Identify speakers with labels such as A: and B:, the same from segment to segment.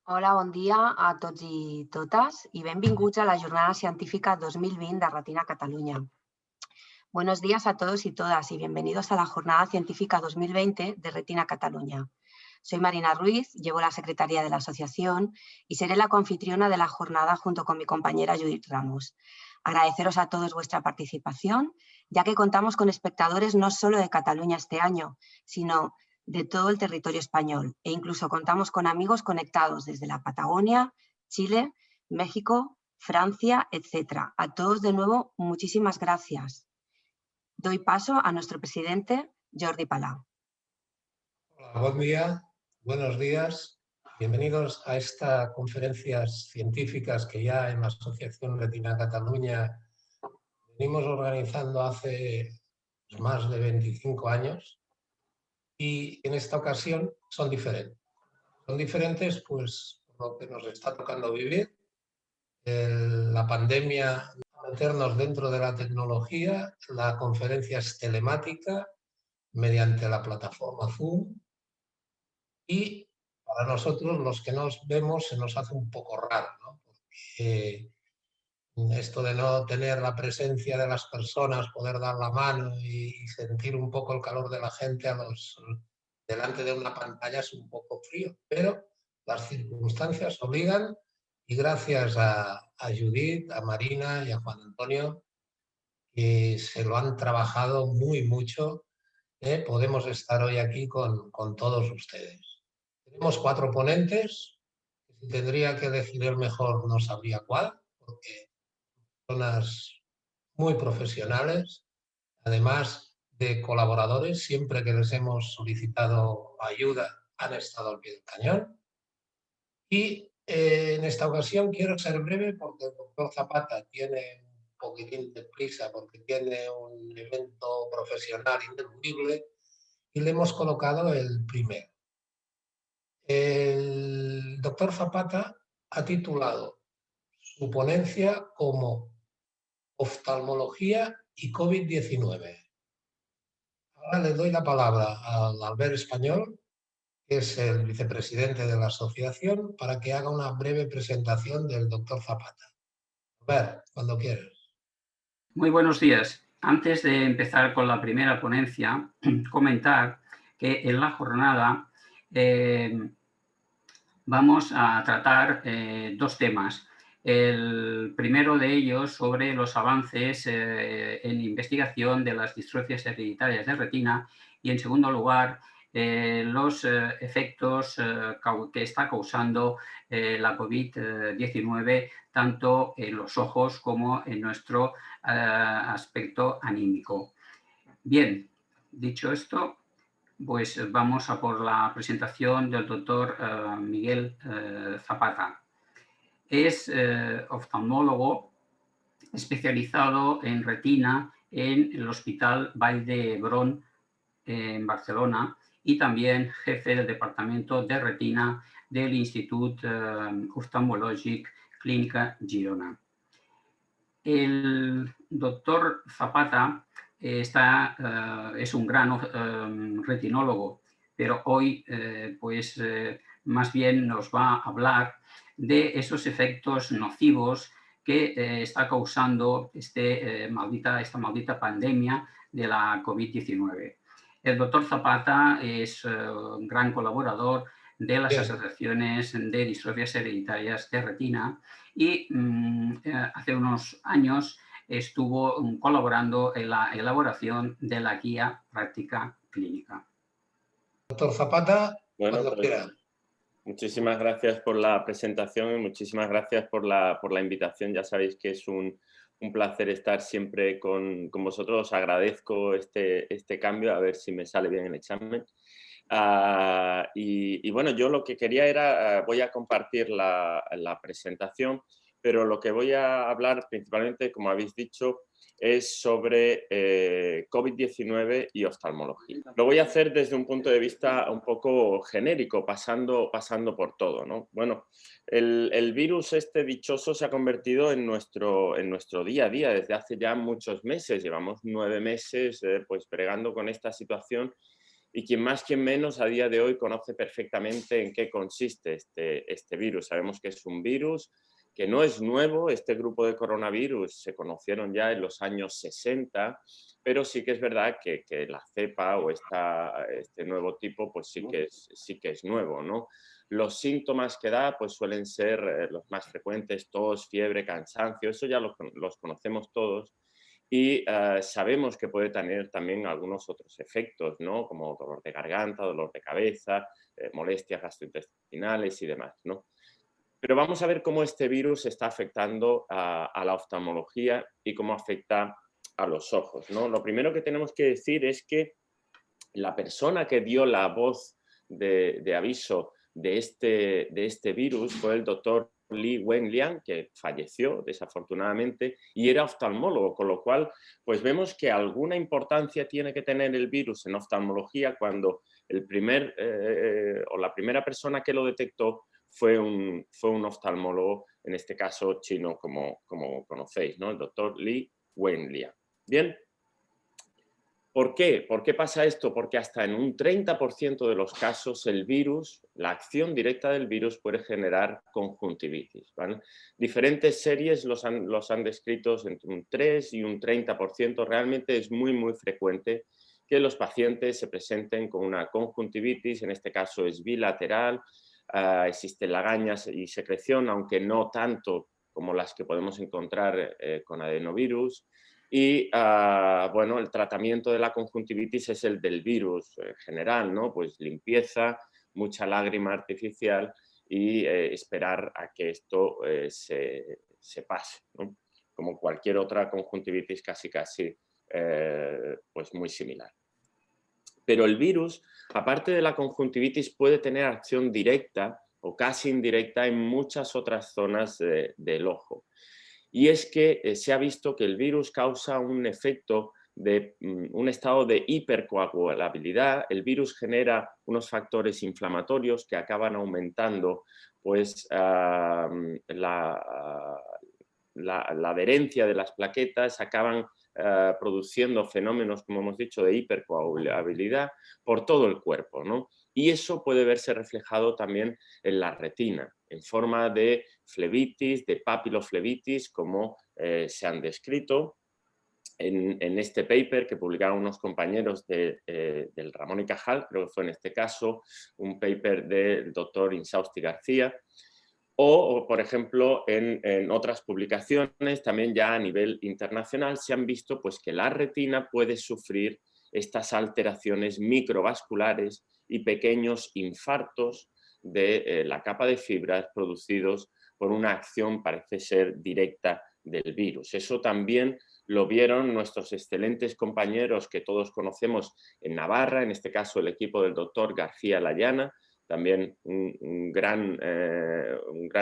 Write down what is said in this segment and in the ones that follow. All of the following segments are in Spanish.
A: Hola, bon dia a tots i totes i benvinguts a la Jornada Científica 2020 de Retina Catalunya. Buenos días a todos y todas y bienvenidos a la Jornada Científica 2020 de Retina Cataluña. Soy Marina Ruiz, llevo la secretaría de la asociación y seré la coanfitriona de la jornada junto con mi compañera Judith Ramos. Agradeceros a todos vuestra participación, ya que contamos con espectadores no solo de Cataluña este año, sino de todo el territorio español e incluso contamos con amigos conectados desde la Patagonia, Chile, México, Francia, etc. A todos de nuevo, muchísimas gracias. Doy paso a nuestro presidente, Jordi Palau.
B: Hola, buen día, buenos días. Bienvenidos a estas conferencias científicas que ya en la Asociación Retina Cataluña venimos organizando hace más de 25 años y en esta ocasión son diferentes. Son diferentes pues por lo que nos está tocando vivir, la pandemia, meternos dentro de la tecnología, la conferencia es telemática mediante la plataforma Zoom. Y para nosotros, los que nos vemos, se nos hace un poco raro, ¿no? Porque esto de no tener la presencia de las personas, poder dar la mano y sentir un poco el calor de la gente delante de una pantalla es un poco frío, pero las circunstancias obligan y gracias a Judith, a Marina y a Juan Antonio, que se lo han trabajado mucho, podemos estar hoy aquí con todos ustedes. Tenemos 4 ponentes, si tendría que elegir el mejor no sabría cuál, porque son personas muy profesionales, además de colaboradores, siempre que les hemos solicitado ayuda han estado al pie del cañón. Y en esta ocasión quiero ser breve porque el doctor Zapata tiene un poquitín de prisa porque tiene un evento profesional ineludible y le hemos colocado el primero. El doctor Zapata ha titulado su ponencia como Oftalmología y COVID-19. Ahora le doy la palabra al Albert Español, que es el vicepresidente de la asociación, para que haga una breve presentación del doctor Zapata. Albert, cuando quieras.
C: Muy buenos días. Antes de empezar con la primera ponencia, comentar que en la jornada vamos a tratar 2 temas. El primero de ellos sobre los avances en investigación de las distrofias hereditarias de retina y, en segundo lugar, los efectos que está causando la COVID-19 tanto en los ojos como en nuestro aspecto anímico. Bien, dicho esto, pues vamos a por la presentación del doctor Miguel Zapata. Es oftalmólogo especializado en retina en el Hospital Vall d'Hebron en Barcelona y también jefe del departamento de retina del Institut Oftalmològic Clínica Girona. El doctor Zapata es un gran retinólogo, pero hoy más bien nos va a hablar de esos efectos nocivos que está causando esta maldita pandemia de la COVID-19. El doctor Zapata es un gran colaborador de las asociaciones de distrofias hereditarias de retina y hace unos años estuvo colaborando en la elaboración de la guía práctica clínica.
B: Doctor Zapata, cuando quiera.
D: Muchísimas gracias por la presentación y muchísimas gracias por la invitación. Ya sabéis que es un placer estar siempre con vosotros. Os agradezco este cambio, a ver si me sale bien el examen. Y bueno, yo lo que quería era, voy a compartir la presentación, pero lo que voy a hablar principalmente, como habéis dicho, es sobre COVID-19 y oftalmología. Lo voy a hacer desde un punto de vista un poco genérico, pasando por todo, ¿no? Bueno, el virus este dichoso se ha convertido en nuestro día a día desde hace ya muchos meses. Llevamos 9 meses pues bregando con esta situación y quien más, quien menos, a día de hoy conoce perfectamente en qué consiste este virus. Sabemos que es un virus que no es nuevo. Este grupo de coronavirus se conocieron ya en los años 60, pero sí que es verdad que la cepa o este nuevo tipo pues sí que es nuevo, ¿no? Los síntomas que da pues suelen ser los más frecuentes: tos, fiebre, cansancio. Eso ya los conocemos todos. Y sabemos que puede tener también algunos otros efectos, ¿no? Como dolor de garganta, dolor de cabeza, molestias gastrointestinales y demás, ¿no? Pero vamos a ver cómo este virus está afectando a la oftalmología y cómo afecta a los ojos, ¿no? Lo primero que tenemos que decir es que la persona que dio la voz de aviso de este virus fue el doctor Li Wenliang, que falleció desafortunadamente, y era oftalmólogo, con lo cual pues vemos que alguna importancia tiene que tener el virus en oftalmología cuando la primera persona que lo detectó fue un oftalmólogo, en este caso chino, como conocéis, ¿no? El doctor Li Wenliang. Bien. ¿Por qué? ¿Por qué pasa esto? Porque hasta en un 30% de los casos el virus, la acción directa del virus puede generar conjuntivitis, ¿vale? Diferentes series los han descrito entre un 3 y un 30%. Realmente es muy, muy frecuente que los pacientes se presenten con una conjuntivitis. En este caso es bilateral, existen lagañas y secreción, aunque no tanto como las que podemos encontrar con adenovirus. Y bueno, el tratamiento de la conjuntivitis es el del virus general, ¿no? Pues limpieza, mucha lágrima artificial y esperar a que esto se pase, ¿no? Como cualquier otra conjuntivitis casi pues muy similar. Pero el virus, aparte de la conjuntivitis, puede tener acción directa o casi indirecta en muchas otras zonas del ojo. Y es que se ha visto que el virus causa un efecto de un estado de hipercoagulabilidad. El virus genera unos factores inflamatorios que acaban aumentando pues, la adherencia de las plaquetas, acaban produciendo fenómenos, como hemos dicho, de hipercoagulabilidad por todo el cuerpo, ¿no? Y eso puede verse reflejado también en la retina, en forma de flebitis, de papiloflebitis, como se han descrito en este paper que publicaron unos compañeros del Ramón y Cajal, creo que fue en este caso, un paper del doctor Insausti García, o, por ejemplo, en otras publicaciones, también ya a nivel internacional, se han visto pues, que la retina puede sufrir estas alteraciones microvasculares y pequeños infartos de la capa de fibras producidos por una acción, parece ser, directa del virus. Eso también lo vieron nuestros excelentes compañeros que todos conocemos en Navarra, en este caso el equipo del doctor García Layana, también un gran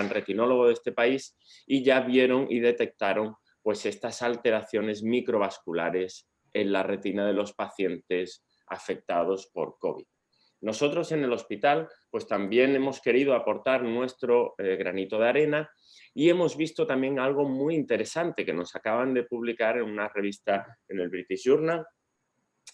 D: retinólogo de este país, y ya vieron y detectaron pues, estas alteraciones microvasculares en la retina de los pacientes afectados por COVID. Nosotros en el hospital pues, también hemos querido aportar nuestro granito de arena y hemos visto también algo muy interesante que nos acaban de publicar en una revista en el British Journal,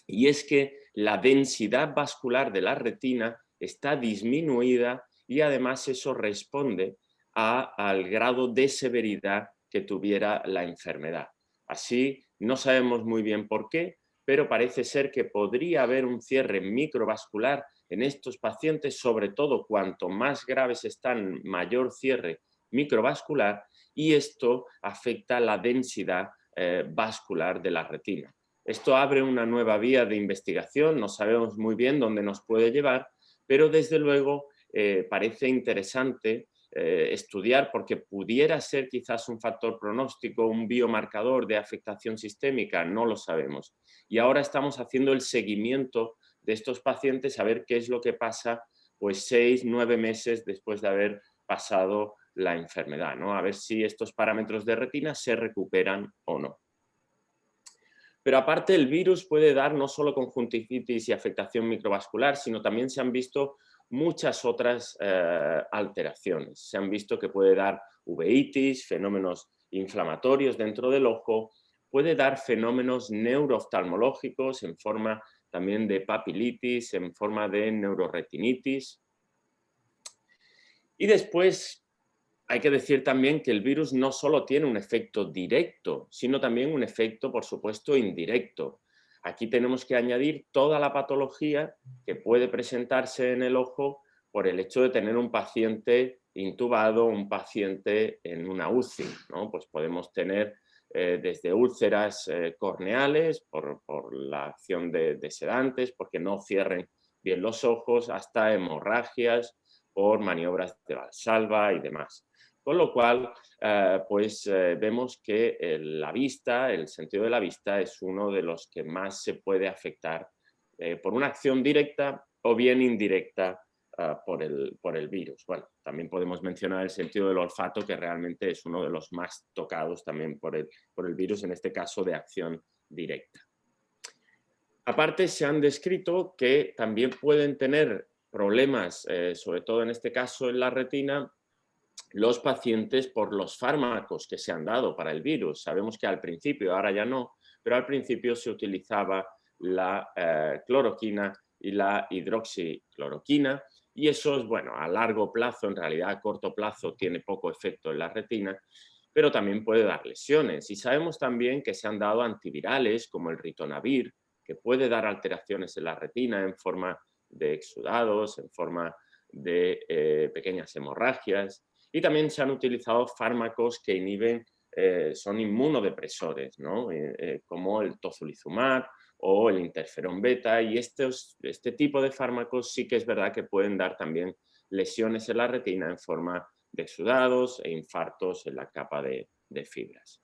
D: y es que la densidad vascular de la retina está disminuida y además eso responde al grado de severidad que tuviera la enfermedad. Así, no sabemos muy bien por qué, pero parece ser que podría haber un cierre microvascular en estos pacientes, sobre todo cuanto más graves están, mayor cierre microvascular, y esto afecta la densidad vascular de la retina. Esto abre una nueva vía de investigación, no sabemos muy bien dónde nos puede llevar, pero desde luego parece interesante estudiar porque pudiera ser quizás un factor pronóstico, un biomarcador de afectación sistémica, no lo sabemos. Y ahora estamos haciendo el seguimiento de estos pacientes a ver qué es lo que pasa pues 6, 9 meses después de haber pasado la enfermedad, ¿no? A ver si estos parámetros de retina se recuperan o no. Pero aparte el virus puede dar no solo conjuntivitis y afectación microvascular, sino también se han visto muchas otras alteraciones. Se han visto que puede dar uveitis, fenómenos inflamatorios dentro del ojo, puede dar fenómenos neurooftalmológicos en forma también de papilitis, en forma de neuroretinitis. Y después hay que decir también que el virus no solo tiene un efecto directo, sino también un efecto, por supuesto, indirecto. Aquí tenemos que añadir toda la patología que puede presentarse en el ojo por el hecho de tener un paciente intubado, un paciente en una UCI, ¿no? Pues podemos tener desde úlceras corneales por la acción de sedantes, porque no cierren bien los ojos, hasta hemorragias por maniobras de Valsalva y demás. Con lo cual, vemos que la vista, el sentido de la vista es uno de los que más se puede afectar por una acción directa o bien indirecta por el virus. Bueno, también podemos mencionar el sentido del olfato, que realmente es uno de los más tocados también por el virus, en este caso de acción directa. Aparte, se han descrito que también pueden tener problemas, sobre todo en este caso en la retina, los pacientes por los fármacos que se han dado para el virus. Sabemos que al principio, ahora ya no, pero al principio se utilizaba la cloroquina y la hidroxicloroquina, y eso es, bueno, a largo plazo, en realidad a corto plazo tiene poco efecto en la retina, pero también puede dar lesiones. Y sabemos también que se han dado antivirales como el ritonavir, que puede dar alteraciones en la retina en forma de exudados, en forma de pequeñas hemorragias. Y también se han utilizado fármacos que inhiben, son inmunodepresores, ¿no? Como el tocilizumab o el interferón beta, y este tipo de fármacos sí que es verdad que pueden dar también lesiones en la retina en forma de exudados e infartos en la capa de fibras.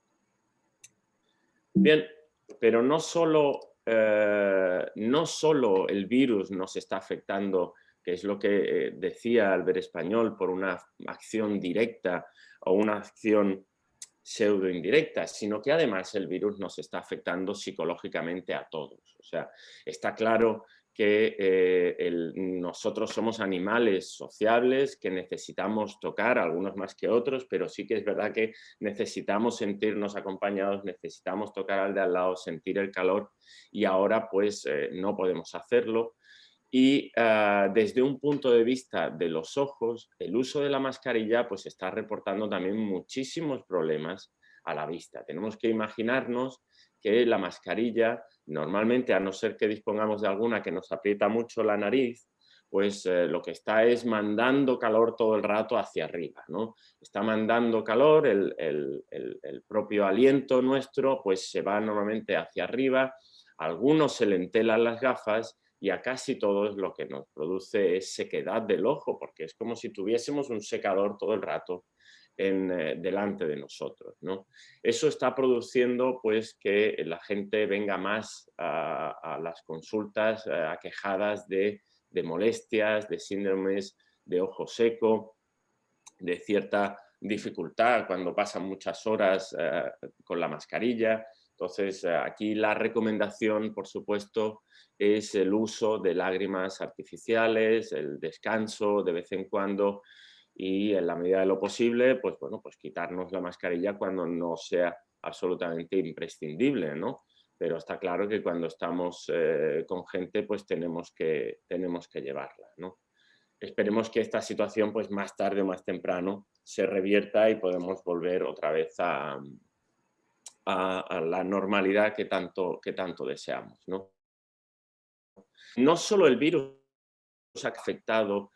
D: Bien, pero no solo el virus nos está afectando, que es lo que decía Albert Español, por una acción directa o una acción pseudo indirecta, sino que además el virus nos está afectando psicológicamente a todos. O sea, está claro que nosotros somos animales sociables, que necesitamos tocar, algunos más que otros, pero sí que es verdad que necesitamos sentirnos acompañados, necesitamos tocar al de al lado, sentir el calor, y ahora pues no podemos hacerlo. Y desde un punto de vista de los ojos, el uso de la mascarilla pues está reportando también muchísimos problemas a la vista. Tenemos que imaginarnos que la mascarilla, normalmente, a no ser que dispongamos de alguna que nos aprieta mucho la nariz, pues lo que está es mandando calor todo el rato hacia arriba, ¿no? Está mandando calor, el propio aliento nuestro pues se va normalmente hacia arriba, a algunos se le entelan las gafas, y a casi todos lo que nos produce es sequedad del ojo, porque es como si tuviésemos un secador todo el rato delante de nosotros, ¿no? Eso está produciendo pues, que la gente venga más a las consultas aquejadas de molestias, de síndromes de ojo seco, de cierta dificultad cuando pasan muchas horas con la mascarilla. Entonces, aquí la recomendación, por supuesto, es el uso de lágrimas artificiales, el descanso de vez en cuando y, en la medida de lo posible, pues, bueno, pues quitarnos la mascarilla cuando no sea absolutamente imprescindible, ¿no? Pero está claro que cuando estamos con gente, pues tenemos que llevarla, ¿no? Esperemos que esta situación, pues más tarde o más temprano, se revierta y podemos volver otra vez a la normalidad que tanto deseamos, ¿no? No solo el virus ha afectado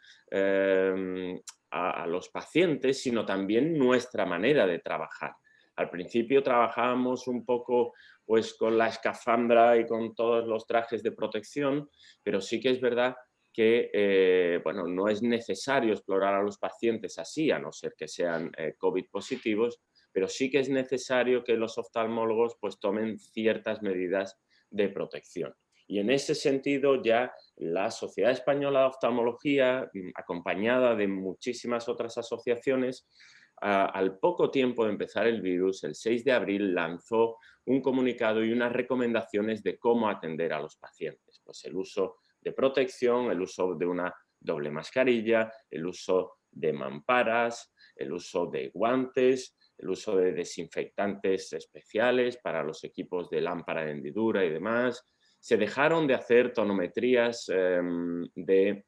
D: a los pacientes, sino también nuestra manera de trabajar. Al principio trabajábamos un poco pues, con la escafandra y con todos los trajes de protección, pero sí que es verdad que bueno, no es necesario explorar a los pacientes así, a no ser que sean COVID positivos, pero sí que es necesario que los oftalmólogos pues, tomen ciertas medidas de protección. Y en ese sentido ya la Sociedad Española de Oftalmología, acompañada de muchísimas otras asociaciones, al poco tiempo de empezar el virus, el 6 de abril, lanzó un comunicado y unas recomendaciones de cómo atender a los pacientes. Pues el uso de protección, el uso de una doble mascarilla, el uso de mamparas, el uso de guantes, el uso de desinfectantes especiales para los equipos de lámpara de hendidura y demás, Se dejaron de hacer tonometrías de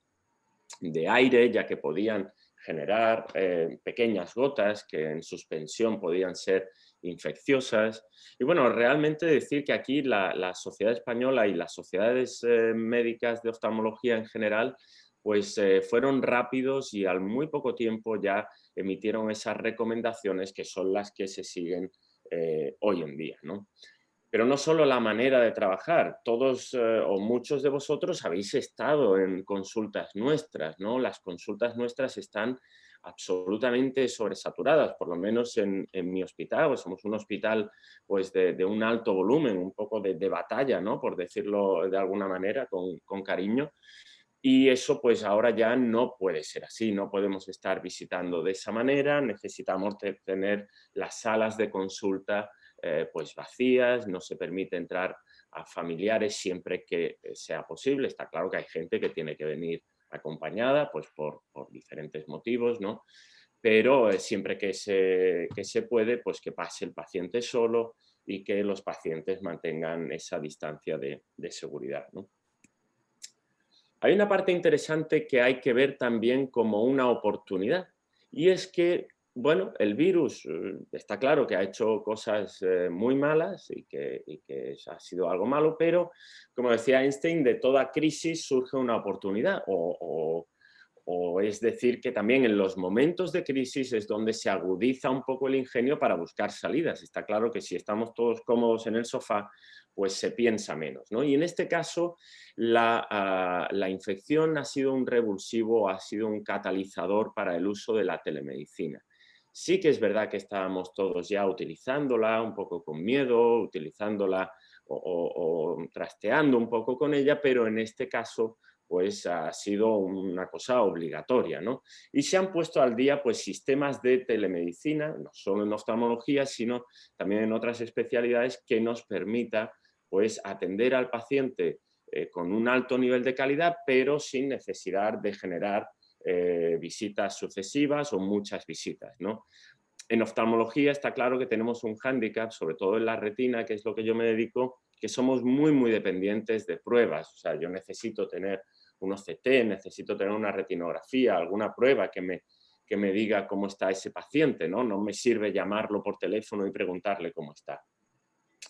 D: aire, ya que podían generar pequeñas gotas que en suspensión podían ser infecciosas. Y bueno, realmente decir que aquí la sociedad española y las sociedades médicas de oftalmología en general, pues fueron rápidos y al muy poco tiempo ya emitieron esas recomendaciones que son las que se siguen hoy en día, ¿no? Pero no solo la manera de trabajar, todos o muchos de vosotros habéis estado en consultas nuestras, ¿no? Las consultas nuestras están absolutamente sobresaturadas, por lo menos en mi hospital, pues somos un hospital pues de un alto volumen, un poco de batalla, ¿no? Por decirlo de alguna manera, con cariño. Y eso pues ahora ya no puede ser así, no podemos estar visitando de esa manera, necesitamos tener las salas de consulta pues vacías, no se permite entrar a familiares siempre que sea posible. Está claro que hay gente que tiene que venir acompañada pues por diferentes motivos, ¿no? Pero siempre que se puede, pues que pase el paciente solo y que los pacientes mantengan esa distancia de seguridad, ¿no? Hay una parte interesante que hay que ver también como una oportunidad, y es que, bueno, el virus está claro que ha hecho cosas muy malas y que ha sido algo malo, pero, como decía Einstein, de toda crisis surge una oportunidad, o es decir, que también en los momentos de crisis es donde se agudiza un poco el ingenio para buscar salidas. Está claro que si estamos todos cómodos en el sofá, pues se piensa menos, ¿no? Y en este caso, la infección ha sido un revulsivo, ha sido un catalizador para el uso de la telemedicina. Sí que es verdad que estábamos todos ya utilizándola un poco con miedo, utilizándola o trasteando un poco con ella, pero en este caso pues ha sido una cosa obligatoria, ¿no? Y se han puesto al día pues sistemas de telemedicina, no solo en oftalmología, sino también en otras especialidades que nos permita pues atender al paciente con un alto nivel de calidad, pero sin necesidad de generar visitas sucesivas o muchas visitas, ¿no? En oftalmología está claro que tenemos un hándicap, sobre todo en la retina, que es lo que yo me dedico, que somos muy dependientes de pruebas. O sea, yo necesito tener un OCT, necesito tener una retinografía, alguna prueba que me diga cómo está ese paciente, ¿no? No me sirve llamarlo por teléfono y preguntarle cómo está.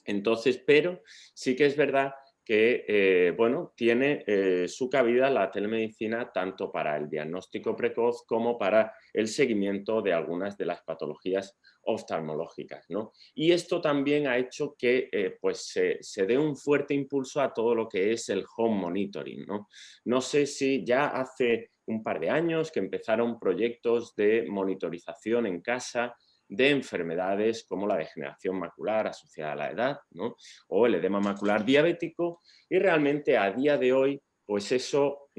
D: Entonces, pero sí que es verdad que, bueno, tiene su cabida la telemedicina tanto para el diagnóstico precoz como para el seguimiento de algunas de las patologías oftalmológicas, ¿no? Y esto también ha hecho que pues se dé un fuerte impulso a todo lo que es el home monitoring, ¿no? No sé si ya hace un par de años que empezaron proyectos de monitorización en casa de enfermedades como la degeneración macular asociada a la edad, ¿no? O el edema macular diabético, y realmente a día de hoy pues eso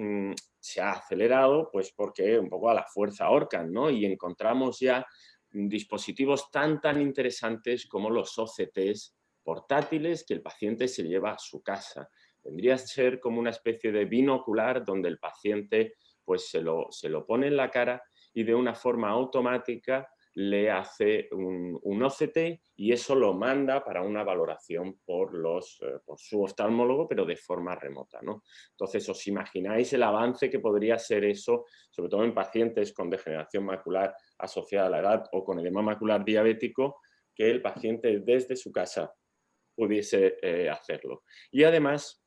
D: se ha acelerado pues porque un poco a la fuerza ahorcan, ¿no? Y encontramos ya dispositivos tan interesantes como los OCTs portátiles que el paciente se lleva a su casa. Vendría a ser como una especie de binocular donde el paciente pues se lo pone en la cara y de una forma automática le hace un OCT y eso lo manda para una valoración por su oftalmólogo, pero de forma remota, ¿no? Entonces, ¿os imagináis el avance que podría ser eso, sobre todo en pacientes con degeneración macular asociada a la edad o con edema macular diabético, que el paciente desde su casa pudiese hacerlo? Y además,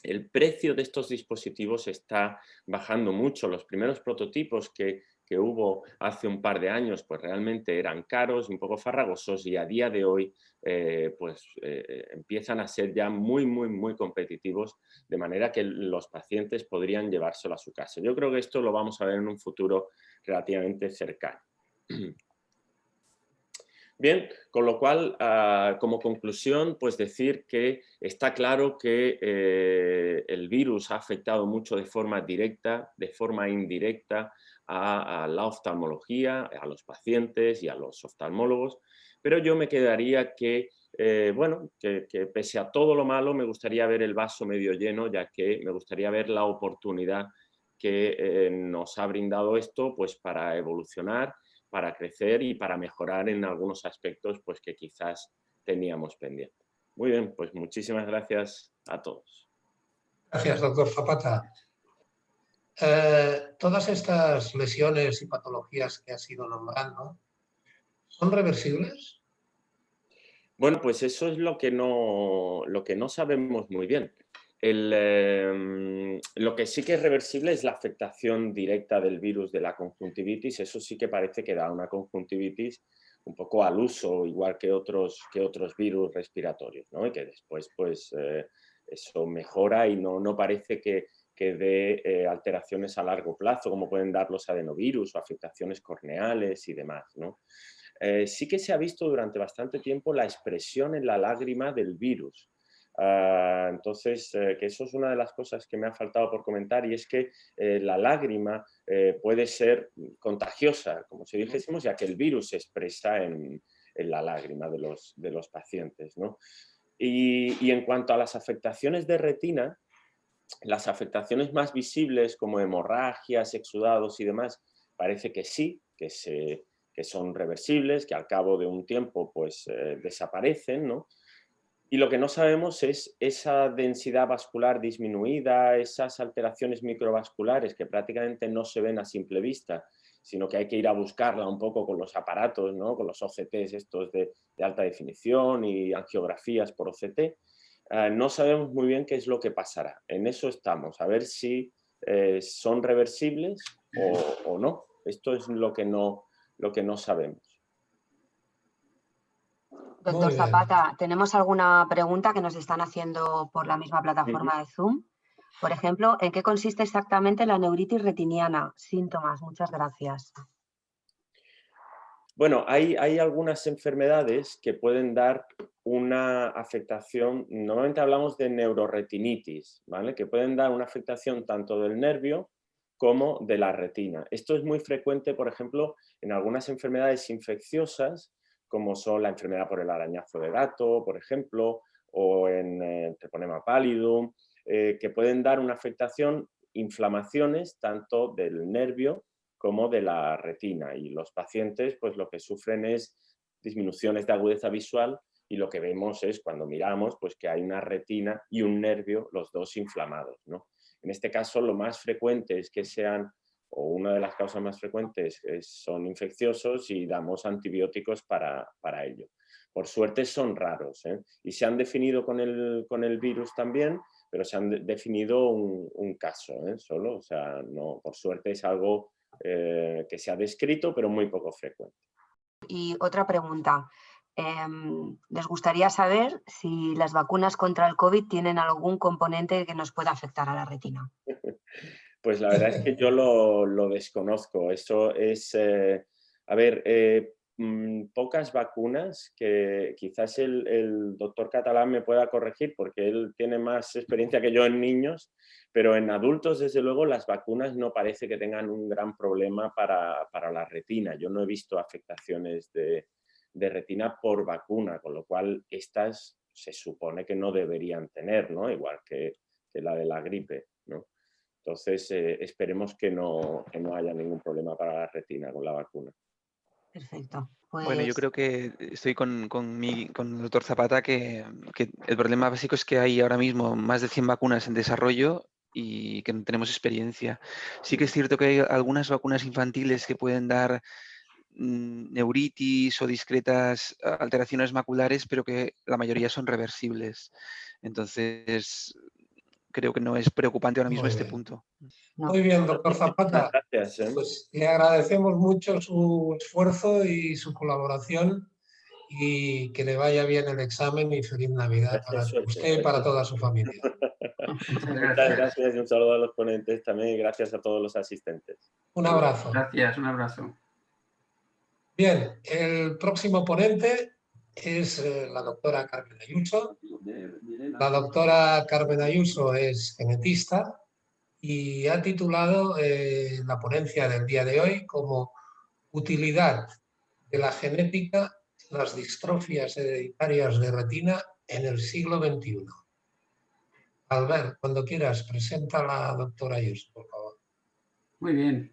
D: el precio de estos dispositivos está bajando mucho. Los primeros prototipos que hubo hace un par de años pues realmente eran caros, un poco farragosos, y a día de hoy empiezan a ser ya muy competitivos, de manera que los pacientes podrían llevárselo a su casa. Yo creo que esto lo vamos a ver en un futuro relativamente cercano. Bien, con lo cual, como conclusión, pues decir que está claro que el virus ha afectado mucho de forma directa, de forma indirecta a la oftalmología, a los pacientes y a los oftalmólogos, pero yo me quedaría que, bueno, que pese a todo lo malo me gustaría ver el vaso medio lleno, ya que me gustaría ver la oportunidad que nos ha brindado esto pues para evolucionar, para crecer y para mejorar en algunos aspectos pues, que quizás teníamos pendiente. Muy bien, pues muchísimas gracias. a todos.
B: Gracias, doctor Zapata. Todas estas lesiones y patologías que has ido nombrando, ¿son reversibles?
D: Bueno, pues eso es lo que no sabemos muy bien. Lo que sí que es reversible es la afectación directa del virus de la conjuntivitis. Eso sí que parece que da una conjuntivitis un poco al uso, igual que otros virus respiratorios, ¿no? Y que después pues, eso mejora y no parece que dé alteraciones a largo plazo, como pueden dar los adenovirus o afectaciones corneales y demás, ¿no? Sí que se ha visto durante bastante tiempo la expresión en la lágrima del virus. Entonces, que eso es una de las cosas que me ha faltado por comentar, y es que la lágrima puede ser contagiosa, como si dijésemos, ya que el virus se expresa en la lágrima de los pacientes, ¿no? Y en cuanto a las afectaciones de retina, las afectaciones más visibles como hemorragias, exudados y demás, parece que sí, que son reversibles, que al cabo de un tiempo pues, desaparecen, ¿no? Y lo que no sabemos es esa densidad vascular disminuida, esas alteraciones microvasculares que prácticamente no se ven a simple vista, sino que hay que ir a buscarla un poco con los aparatos, ¿no? Con los OCTs estos de alta definición y angiografías por OCT. No sabemos muy bien qué es lo que pasará. En eso estamos, a ver si son reversibles o no. Esto es lo que no sabemos.
A: Doctor Zapata, tenemos alguna pregunta que nos están haciendo por la misma plataforma de Zoom. Por ejemplo, ¿en qué consiste exactamente la neuritis retiniana? Síntomas, muchas gracias.
D: Bueno, hay algunas enfermedades que pueden dar una afectación, normalmente hablamos de neuroretinitis, ¿vale? Que pueden dar una afectación tanto del nervio como de la retina. Esto es muy frecuente, por ejemplo, en algunas enfermedades infecciosas, como son la enfermedad por el arañazo de gato, por ejemplo, o en treponema pallidum, que pueden dar una afectación, inflamaciones tanto del nervio como de la retina, y los pacientes pues lo que sufren es disminuciones de agudeza visual, y lo que vemos es cuando miramos pues que hay una retina y un nervio, los dos inflamados, ¿no? En este caso lo más frecuente es que sean, o una de las causas más frecuentes son infecciosos, y damos antibióticos para ello. Por suerte son raros, ¿eh? Y se han definido con el virus también, pero se han definido un caso, ¿eh? Solo, o sea, no, por suerte es algo que se ha descrito, pero muy poco frecuente.
A: Y otra pregunta. Les gustaría saber si las vacunas contra el COVID tienen algún componente que nos pueda afectar a la retina.
D: Pues la verdad es que yo lo desconozco. Eso es, a ver, pocas vacunas, que quizás el doctor Catalán me pueda corregir porque él tiene más experiencia que yo en niños, pero en adultos, desde luego, las vacunas no parece que tengan un gran problema para la retina. Yo no he visto afectaciones de retina por vacuna, con lo cual estas se supone que no deberían tener, ¿no? Igual que la de la gripe, ¿no? Entonces, esperemos que no haya ningún problema para la retina con la vacuna.
A: Perfecto. Pues...
E: Bueno, yo creo que estoy con el doctor Zapata, que el problema básico es que hay ahora mismo más de 100 vacunas en desarrollo y que no tenemos experiencia. Sí que es cierto que hay algunas vacunas infantiles que pueden dar neuritis o discretas alteraciones maculares, pero que la mayoría son reversibles. Entonces, creo que no es preocupante ahora mismo este punto.
B: Muy bien, doctor Zapata.
D: Gracias.
B: Pues le agradecemos mucho su esfuerzo y su colaboración, y que le vaya bien el examen, y feliz Navidad para usted y para toda su familia.
D: Muchas gracias y un saludo a los ponentes también, y gracias a todos los asistentes.
B: Un abrazo.
C: Gracias, un abrazo.
B: Bien, el próximo ponente es la doctora Carmen Ayuso. La doctora Carmen Ayuso es genetista y ha titulado la ponencia del día de hoy como Utilidad de la genética en las distrofias hereditarias de retina en el siglo XXI. Albert, cuando quieras, presenta a la doctora Ayuso, por favor.
C: Muy bien.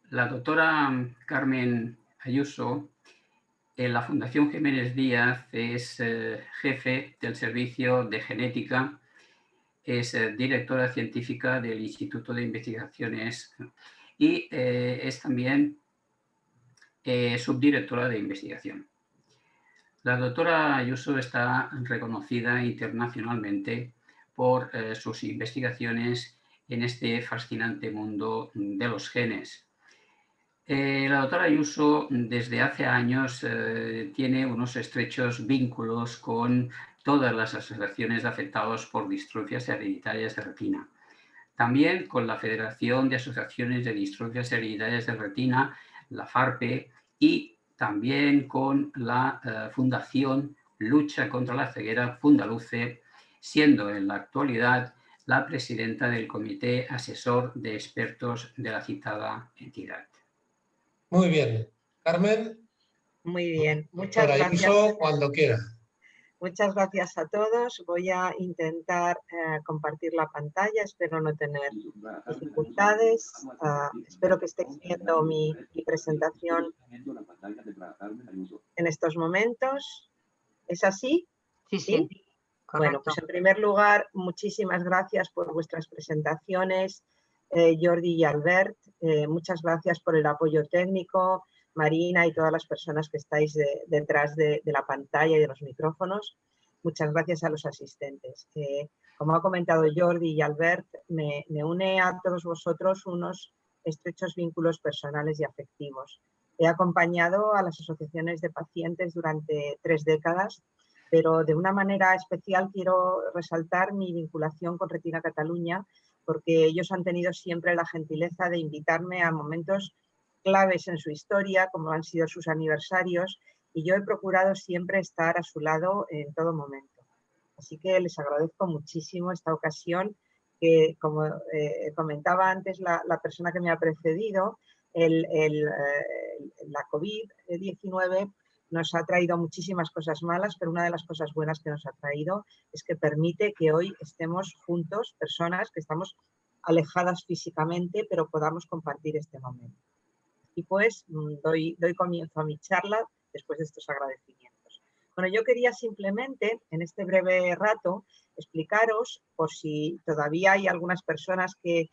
C: La doctora Carmen Ayuso En la Fundación Jiménez Díaz es jefe del Servicio de Genética, es directora científica del Instituto de Investigaciones y es también subdirectora de investigación. La doctora Ayuso está reconocida internacionalmente por sus investigaciones en este fascinante mundo de los genes. La doctora Ayuso desde hace años tiene unos estrechos vínculos con todas las asociaciones de afectados por distrofias hereditarias de retina. También con la Federación de Asociaciones de Distrofias Hereditarias de Retina, la FARPE, y también con la Fundación Lucha contra la Ceguera, Fundaluce, siendo en la actualidad la presidenta del Comité Asesor de Expertos de la citada entidad.
B: Muy bien. Carmen.
F: Muy bien. Muchas gracias.
B: Ayuso, cuando quiera.
F: Muchas gracias a todos. Voy a intentar compartir la pantalla. Espero no tener dificultades. Espero que estéis viendo mi presentación en estos momentos. ¿Es así?
A: Sí, sí.
F: Bueno, pues en primer lugar, muchísimas gracias por vuestras presentaciones, Jordi y Albert. Muchas gracias por el apoyo técnico, Marina y todas las personas que estáis detrás de la pantalla y de los micrófonos. Muchas gracias a los asistentes. Como ha comentado Jordi y Albert, me une a todos vosotros unos estrechos vínculos personales y afectivos. He acompañado a las asociaciones de pacientes durante 3 décadas, pero de una manera especial quiero resaltar mi vinculación con Retina Catalunya, porque ellos han tenido siempre la gentileza de invitarme a momentos claves en su historia, como han sido sus aniversarios, y yo he procurado siempre estar a su lado en todo momento. Así que les agradezco muchísimo esta ocasión, que como comentaba antes la persona que me ha precedido, la COVID-19 nos ha traído muchísimas cosas malas, pero una de las cosas buenas que nos ha traído es que permite que hoy estemos juntos, personas que estamos alejadas físicamente, pero podamos compartir este momento. Y pues doy comienzo a mi charla después de estos agradecimientos. Bueno, yo quería simplemente en este breve rato explicaros, por si todavía hay algunas personas que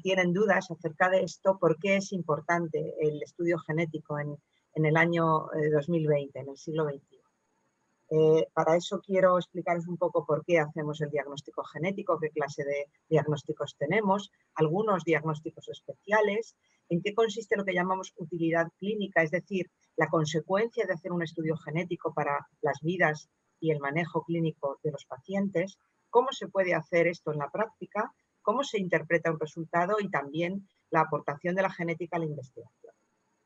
F: tienen dudas acerca de esto, por qué es importante el estudio genético en el año 2020, en el siglo XXI. Para eso quiero explicaros un poco por qué hacemos el diagnóstico genético, qué clase de diagnósticos tenemos, algunos diagnósticos especiales, en qué consiste lo que llamamos utilidad clínica, es decir, la consecuencia de hacer un estudio genético para las vidas y el manejo clínico de los pacientes, cómo se puede hacer esto en la práctica, cómo se interpreta un resultado y también la aportación de la genética a la investigación.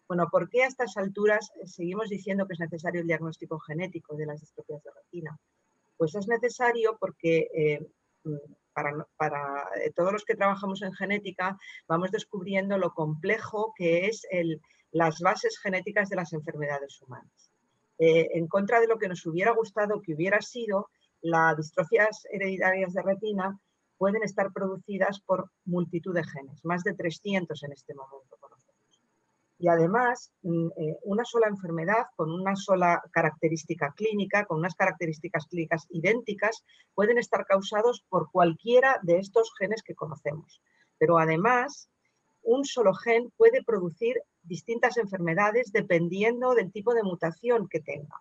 F: Bueno, ¿por qué a estas alturas seguimos diciendo que es necesario el diagnóstico genético de las distrofias de retina? Pues es necesario porque para todos los que trabajamos en genética vamos descubriendo lo complejo que es las bases genéticas de las enfermedades humanas. En contra de lo que nos hubiera gustado que hubiera sido, las distrofias hereditarias de retina pueden estar producidas por multitud de genes, más de 300 en este momento conocemos. Y además, una sola enfermedad con una sola característica clínica, con unas características clínicas idénticas, pueden estar causados por cualquiera de estos genes que conocemos. Pero además, un solo gen puede producir distintas enfermedades dependiendo del tipo de mutación que tenga.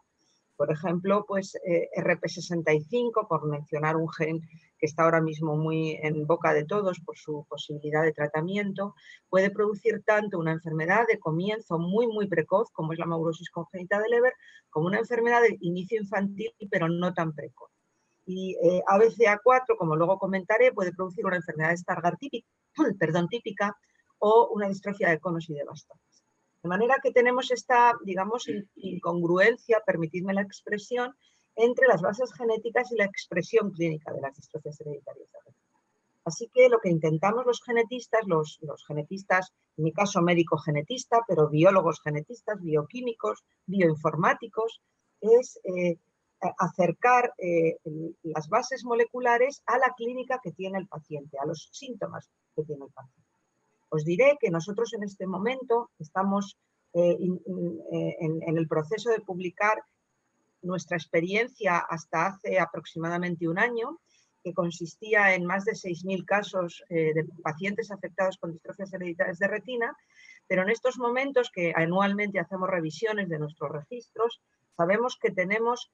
F: Por ejemplo, pues RP65, por mencionar un gen que está ahora mismo muy en boca de todos por su posibilidad de tratamiento, puede producir tanto una enfermedad de comienzo muy precoz, como es la maurosis congénita de Leber, como una enfermedad de inicio infantil, pero no tan precoz. Y ABCA4, como luego comentaré, puede producir una enfermedad de Stargardt típica o una distrofia de conos y de bastones. De manera que tenemos esta, digamos, incongruencia, permitidme la expresión, entre las bases genéticas y la expresión clínica de las distrofias hereditarias de retina. Así que lo que intentamos los genetistas, en mi caso médico genetista, pero biólogos genetistas, bioquímicos, bioinformáticos, es acercar las bases moleculares a la clínica que tiene el paciente, a los síntomas que tiene el paciente. Os diré que nosotros en este momento estamos en el proceso de publicar nuestra experiencia hasta hace aproximadamente un año, que consistía en más de 6.000 casos de pacientes afectados con distrofias hereditarias de retina, pero en estos momentos que anualmente hacemos revisiones de nuestros registros, sabemos que tenemos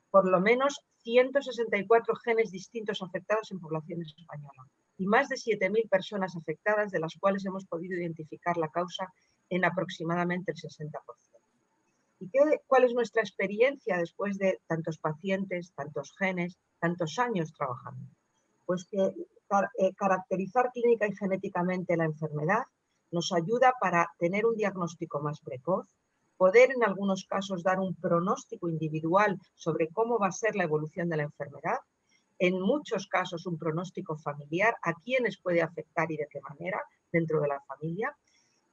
F: por lo menos 164 genes distintos afectados en población española y más de 7.000 personas afectadas, de las cuales hemos podido identificar la causa en aproximadamente el 60%. ¿Y cuál es nuestra experiencia después de tantos pacientes, tantos genes, tantos años trabajando? Pues que caracterizar clínica y genéticamente la enfermedad nos ayuda para tener un diagnóstico más precoz, poder en algunos casos dar un pronóstico individual sobre cómo va a ser la evolución de la enfermedad, en muchos casos un pronóstico familiar, a quiénes puede afectar y de qué manera dentro de la familia,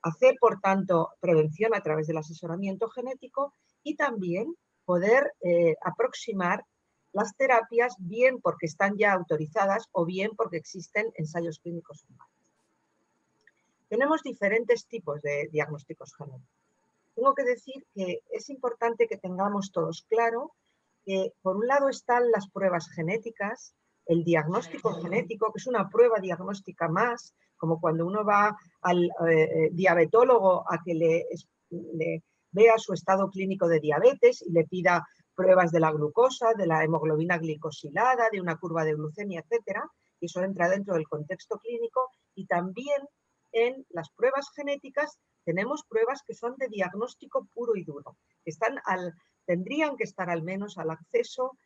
F: hacer, por tanto, prevención a través del asesoramiento genético y también poder aproximar las terapias bien porque están ya autorizadas o bien porque existen ensayos clínicos humanos. Tenemos diferentes tipos de diagnósticos genéticos. Tengo que decir que es importante que tengamos todos claro que, por un lado, están las pruebas genéticas, el diagnóstico genético, que es una prueba diagnóstica más, como cuando uno va al diabetólogo a que le vea su estado clínico de diabetes y le pida pruebas de la glucosa, de la hemoglobina glicosilada, de una curva de glucemia, etcétera, y eso entra dentro del contexto clínico. Y también en las pruebas genéticas tenemos pruebas que son de diagnóstico puro y duro, que tendrían que estar al menos al acceso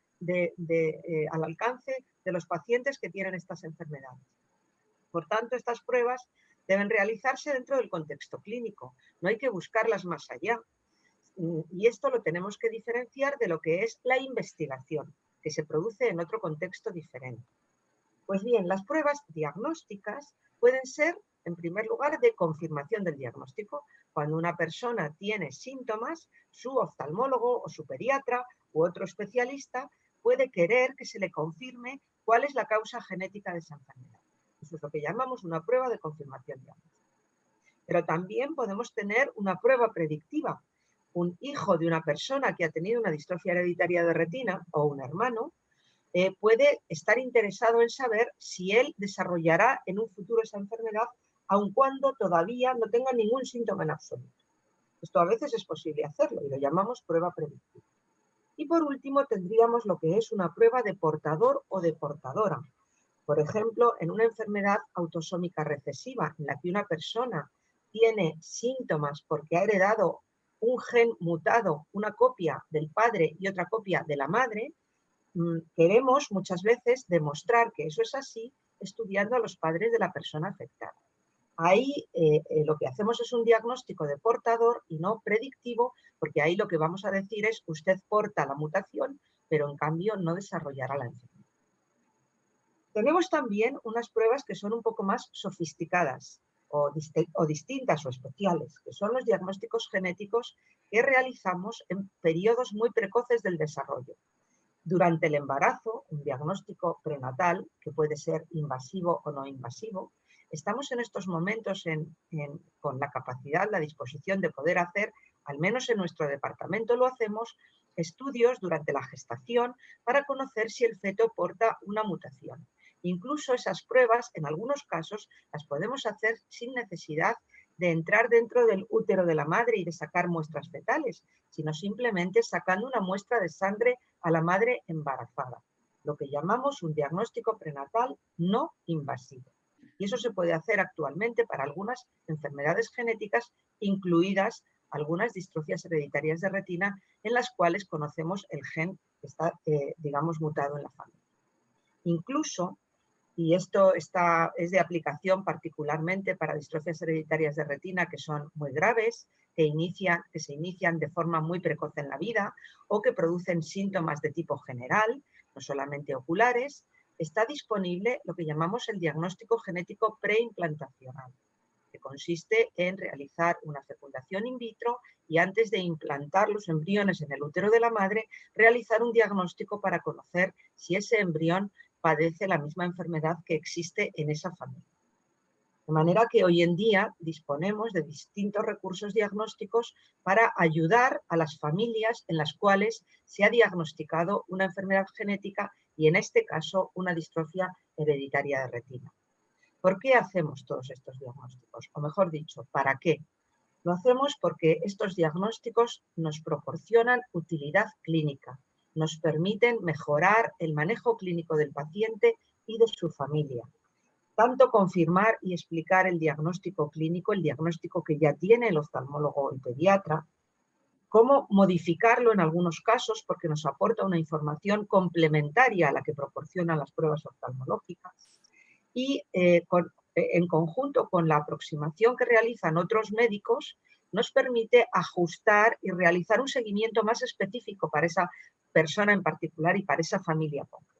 F: al alcance de los pacientes que tienen estas enfermedades. Por tanto, estas pruebas deben realizarse dentro del contexto clínico, no hay que buscarlas más allá. Y esto lo tenemos que diferenciar de lo que es la investigación, que se produce en otro contexto diferente. Pues bien, las pruebas diagnósticas pueden ser, en primer lugar, de confirmación del diagnóstico. Cuando una persona tiene síntomas, su oftalmólogo o su pediatra u otro especialista puede querer que se le confirme cuál es la causa genética de esa enfermedad. Eso es lo que llamamos una prueba de confirmación diagnóstica. Pero también podemos tener una prueba predictiva. Un hijo de una persona que ha tenido una distrofia hereditaria de retina o un hermano puede estar interesado en saber si él desarrollará en un futuro esa enfermedad, aun cuando todavía no tenga ningún síntoma en absoluto. Esto a veces es posible hacerlo y lo llamamos prueba predictiva. Y por último tendríamos lo que es una prueba de portador o de portadora. Por ejemplo, en una enfermedad autosómica recesiva en la que una persona tiene síntomas porque ha heredado un gen mutado, una copia del padre y otra copia de la madre, queremos muchas veces demostrar que eso es así estudiando a los padres de la persona afectada. Ahí lo que hacemos es un diagnóstico de portador y no predictivo, porque ahí lo que vamos a decir es usted porta la mutación, pero en cambio no desarrollará la enfermedad. Tenemos también unas pruebas que son un poco más sofisticadas o distintas o especiales, que son los diagnósticos genéticos que realizamos en periodos muy precoces del desarrollo. Durante el embarazo, un diagnóstico prenatal, que puede ser invasivo o no invasivo, estamos en estos momentos con la capacidad, la disposición de poder hacer, al menos en nuestro departamento lo hacemos, estudios durante la gestación para conocer si el feto porta una mutación. Incluso esas pruebas, en algunos casos, las podemos hacer sin necesidad de entrar dentro del útero de la madre y de sacar muestras fetales, sino simplemente sacando una muestra de sangre a la madre embarazada, lo que llamamos un diagnóstico prenatal no invasivo. Y eso se puede hacer actualmente para algunas enfermedades genéticas, incluidas algunas distrofias hereditarias de retina, en las cuales conocemos el gen que está, digamos, mutado en la familia. Incluso, y esto es de aplicación particularmente para distrofias hereditarias de retina que son muy graves, que se inician de forma muy precoz en la vida o que producen síntomas de tipo general, no solamente oculares, está disponible lo que llamamos el diagnóstico genético preimplantacional, que consiste en realizar una fecundación in vitro y antes de implantar los embriones en el útero de la madre, realizar un diagnóstico para conocer si ese embrión padece la misma enfermedad que existe en esa familia. De manera que hoy en día disponemos de distintos recursos diagnósticos para ayudar a las familias en las cuales se ha diagnosticado una enfermedad genética y en este caso una distrofia hereditaria de retina. ¿Por qué hacemos todos estos diagnósticos? O mejor dicho, ¿para qué? Lo hacemos porque estos diagnósticos nos proporcionan utilidad clínica, nos permiten mejorar el manejo clínico del paciente y de su familia. Tanto confirmar y explicar el diagnóstico clínico, el diagnóstico que ya tiene el oftalmólogo o el pediatra, como modificarlo en algunos casos porque nos aporta una información complementaria a la que proporcionan las pruebas oftalmológicas y en conjunto con la aproximación que realizan otros médicos nos permite ajustar y realizar un seguimiento más específico para esa persona en particular y para esa familia concreta.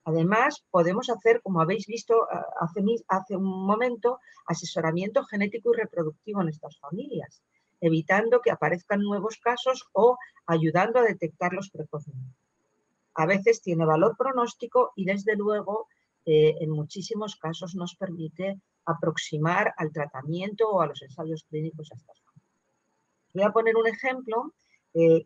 F: Además, podemos hacer, como habéis visto hace un momento, asesoramiento genético y reproductivo en estas familias, evitando que aparezcan nuevos casos o ayudando a detectarlos precozmente. A veces tiene valor pronóstico y, desde luego, en muchísimos casos nos permite aproximar al tratamiento o a los ensayos clínicos a estas familias. Voy a poner un ejemplo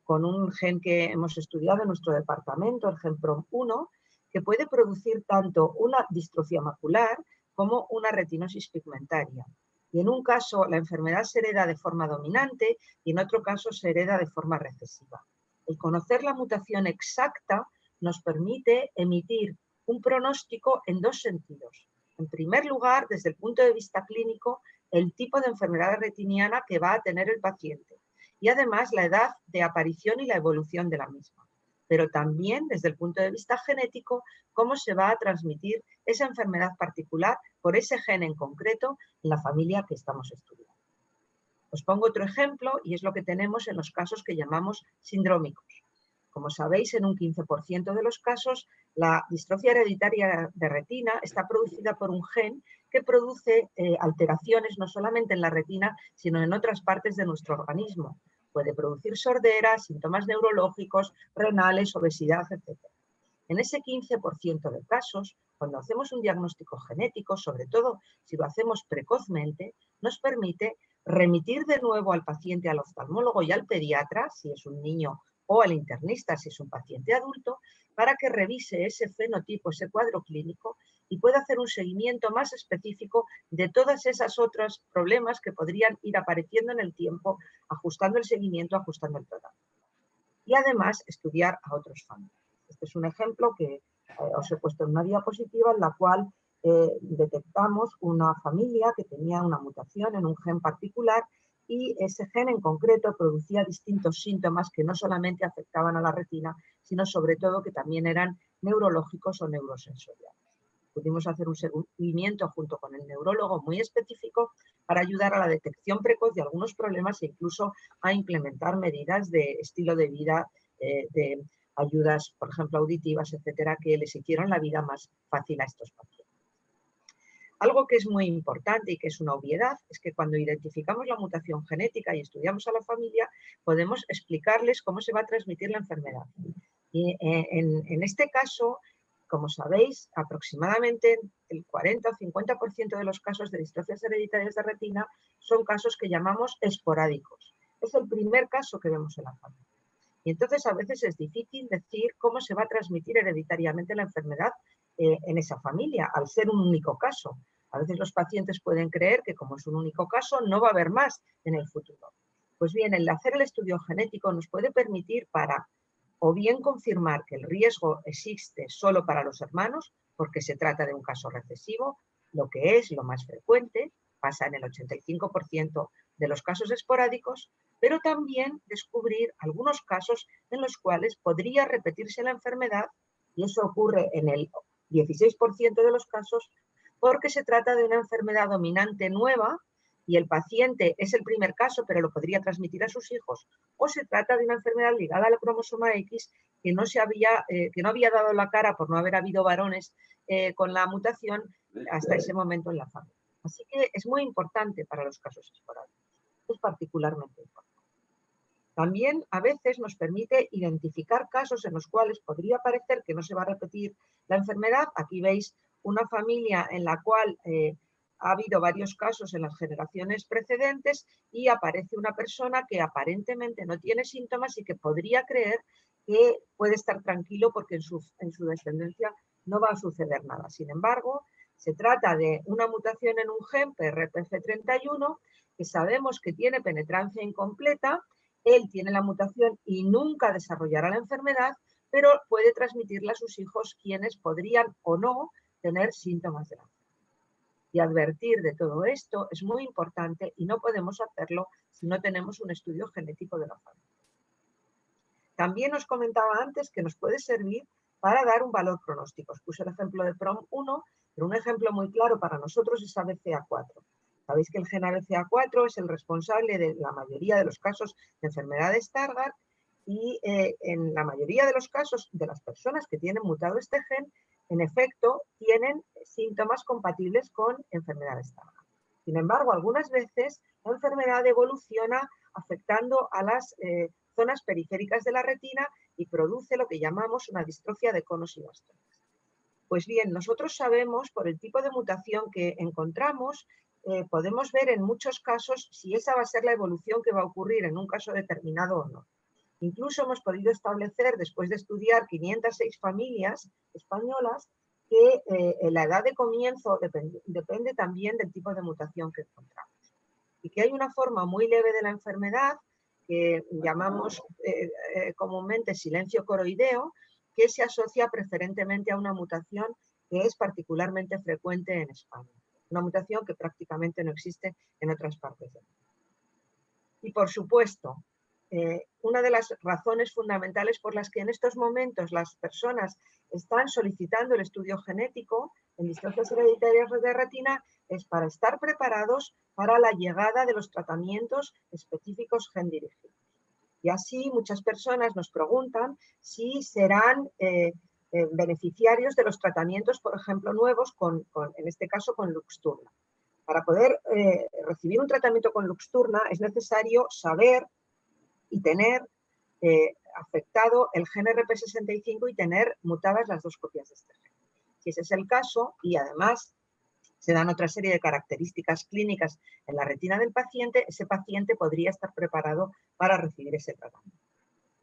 F: con un gen que hemos estudiado en nuestro departamento, el gen PROM1, que puede producir tanto una distrofia macular como una retinosis pigmentaria. Y en un caso la enfermedad se hereda de forma dominante y en otro caso se hereda de forma recesiva. El conocer la mutación exacta nos permite emitir un pronóstico en dos sentidos. En primer lugar, desde el punto de vista clínico, el tipo de enfermedad retiniana que va a tener el paciente y además la edad de aparición y la evolución de la misma. Pero también desde el punto de vista genético, cómo se va a transmitir esa enfermedad particular por ese gen en concreto en la familia que estamos estudiando. Os pongo otro ejemplo y es lo que tenemos en los casos que llamamos sindrómicos. Como sabéis, en un 15% de los casos, la distrofia hereditaria de retina está producida por un gen que produce alteraciones no solamente en la retina, sino en otras partes de nuestro organismo. Puede producir sordera, síntomas neurológicos, renales, obesidad, etc. En ese 15% de casos, cuando hacemos un diagnóstico genético, sobre todo si lo hacemos precozmente, nos permite remitir de nuevo al paciente al oftalmólogo y al pediatra, si es un niño, o al internista, si es un paciente adulto, para que revise ese fenotipo, ese cuadro clínico y pueda hacer un seguimiento más específico de todas esas otros problemas que podrían ir apareciendo en el tiempo, ajustando el seguimiento, ajustando el tratamiento. Y además estudiar a otros familiares. Este es un ejemplo que os he puesto en una diapositiva en la cual detectamos una familia que tenía una mutación en un gen particular y ese gen en concreto producía distintos síntomas que no solamente afectaban a la retina, sino sobre todo que también eran neurológicos o neurosensoriales. Pudimos hacer un seguimiento junto con el neurólogo muy específico para ayudar a la detección precoz de algunos problemas e incluso a implementar medidas de estilo de vida, de ayudas, por ejemplo, auditivas, etcétera, que les hicieron la vida más fácil a estos pacientes. Algo que es muy importante y que es una obviedad es que cuando identificamos la mutación genética y estudiamos a la familia, podemos explicarles cómo se va a transmitir la enfermedad. Y en este caso, como sabéis, aproximadamente el 40 o 50% de los casos de distrofias hereditarias de retina son casos que llamamos esporádicos. Es el primer caso que vemos en la familia. Y entonces a veces es difícil decir cómo se va a transmitir hereditariamente la enfermedad en esa familia, al ser un único caso. A veces los pacientes pueden creer que como es un único caso no va a haber más en el futuro. Pues bien, el hacer el estudio genético nos puede permitir para o bien confirmar que el riesgo existe solo para los hermanos, porque se trata de un caso recesivo, lo que es lo más frecuente, pasa en el 85% de los casos esporádicos, pero también descubrir algunos casos en los cuales podría repetirse la enfermedad, y eso ocurre en el 16% de los casos, porque se trata de una enfermedad dominante nueva y el paciente es el primer caso, pero lo podría transmitir a sus hijos, o se trata de una enfermedad ligada al cromosoma X que no había dado la cara por no haber habido varones con la mutación hasta ese momento en la familia. Así que es muy importante para los casos esporádicos, es particularmente importante. También a veces nos permite identificar casos en los cuales podría parecer que no se va a repetir la enfermedad. Aquí veis una familia en la cual ha habido varios casos en las generaciones precedentes y aparece una persona que aparentemente no tiene síntomas y que podría creer que puede estar tranquilo porque en su descendencia no va a suceder nada. Sin embargo, se trata de una mutación en un gen, PRPF31, que sabemos que tiene penetrancia incompleta. Él tiene la mutación y nunca desarrollará la enfermedad, pero puede transmitirla a sus hijos, quienes podrían o no tener síntomas de la enfermedad. Y advertir de todo esto es muy importante y no podemos hacerlo si no tenemos un estudio genético de la familia. También os comentaba antes que nos puede servir para dar un valor pronóstico. Os puse el ejemplo de PROM1, pero un ejemplo muy claro para nosotros es ABCA4. Sabéis que el gen ABCA4 es el responsable de la mayoría de los casos de enfermedad de Stargardt y en la mayoría de los casos de las personas que tienen mutado este gen, en efecto, tienen síntomas compatibles con enfermedad de Stargardt. Sin embargo, algunas veces la enfermedad evoluciona afectando a las zonas periféricas de la retina y produce lo que llamamos una distrofia de conos y bastones. Pues bien, nosotros sabemos por el tipo de mutación que encontramos, podemos ver en muchos casos si esa va a ser la evolución que va a ocurrir en un caso determinado o no. Incluso hemos podido establecer, después de estudiar 506 familias españolas, que la edad de comienzo depende también del tipo de mutación que encontramos. Y que hay una forma muy leve de la enfermedad, que llamamos comúnmente silencio coroideo, que se asocia preferentemente a una mutación que es particularmente frecuente en España. Una mutación que prácticamente no existe en otras partes del mundo. Y por supuesto, una de las razones fundamentales por las que en estos momentos las personas están solicitando el estudio genético en distrofias hereditarias de retina es para estar preparados para la llegada de los tratamientos específicos gen dirigidos. Y así muchas personas nos preguntan si serán beneficiarios de los tratamientos, por ejemplo, nuevos, en este caso con Luxturna. Para poder recibir un tratamiento con Luxturna es necesario saber y tener afectado el gen RP65 y tener mutadas las dos copias de este gen. Si ese es el caso, y además se dan otra serie de características clínicas en la retina del paciente, ese paciente podría estar preparado para recibir ese tratamiento.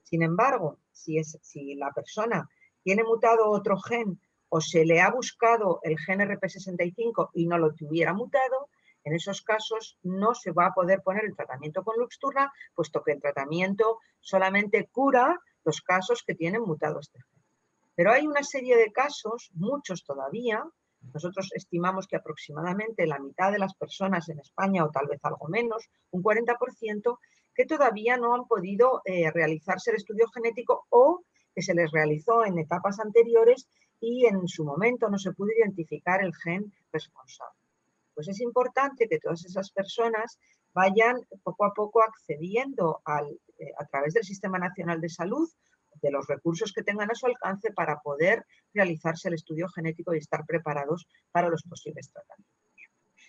F: Sin embargo, si la persona tiene mutado otro gen o se le ha buscado el gen RP65 y no lo tuviera mutado, en esos casos no se va a poder poner el tratamiento con Luxturna, puesto que el tratamiento solamente cura los casos que tienen mutado este gen. Pero hay una serie de casos, muchos todavía. Nosotros estimamos que aproximadamente la mitad de las personas en España, o tal vez algo menos, un 40%, que todavía no han podido realizarse el estudio genético o que se les realizó en etapas anteriores y en su momento no se pudo identificar el gen responsable. Pues es importante que todas esas personas vayan poco a poco accediendo a través del Sistema Nacional de Salud, de los recursos que tengan a su alcance para poder realizarse el estudio genético y estar preparados para los posibles tratamientos.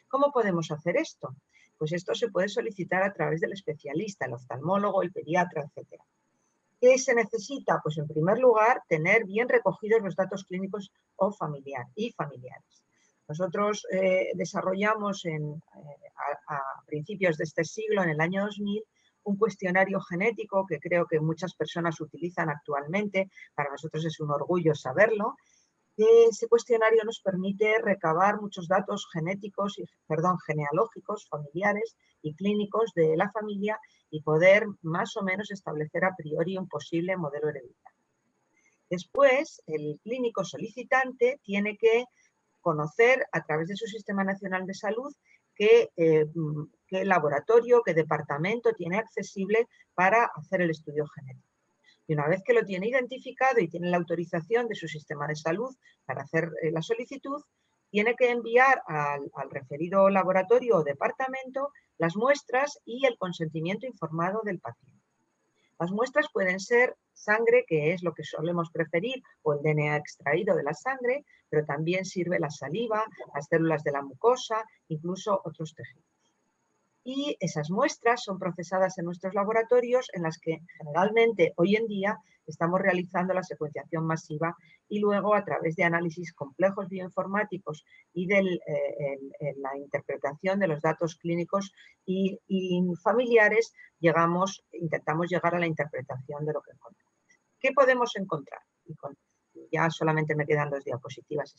F: ¿Cómo podemos hacer esto? Pues esto se puede solicitar a través del especialista, el oftalmólogo, el pediatra, etc. ¿Qué se necesita? Pues en primer lugar, tener bien recogidos los datos clínicos o familiares. Nosotros desarrollamos a principios de este siglo, en el año 2000, un cuestionario genético que creo que muchas personas utilizan actualmente. Para nosotros es un orgullo saberlo. Ese cuestionario nos permite recabar muchos datos genealógicos, familiares y clínicos de la familia y poder más o menos establecer a priori un posible modelo hereditario. Después, el clínico solicitante tiene que conocer a través de su Sistema Nacional de Salud qué laboratorio, qué departamento tiene accesible para hacer el estudio genético. Y una vez que lo tiene identificado y tiene la autorización de su sistema de salud para hacer la solicitud, tiene que enviar al referido laboratorio o departamento las muestras y el consentimiento informado del paciente. Las muestras pueden ser sangre, que es lo que solemos preferir, o el DNA extraído de la sangre, pero también sirve la saliva, las células de la mucosa, incluso otros tejidos. Y esas muestras son procesadas en nuestros laboratorios en las que generalmente hoy en día estamos realizando la secuenciación masiva y luego a través de análisis complejos bioinformáticos y de la interpretación de los datos clínicos y familiares intentamos llegar a la interpretación de lo que encontramos. ¿Qué podemos encontrar? Ya solamente me quedan 2 diapositivas.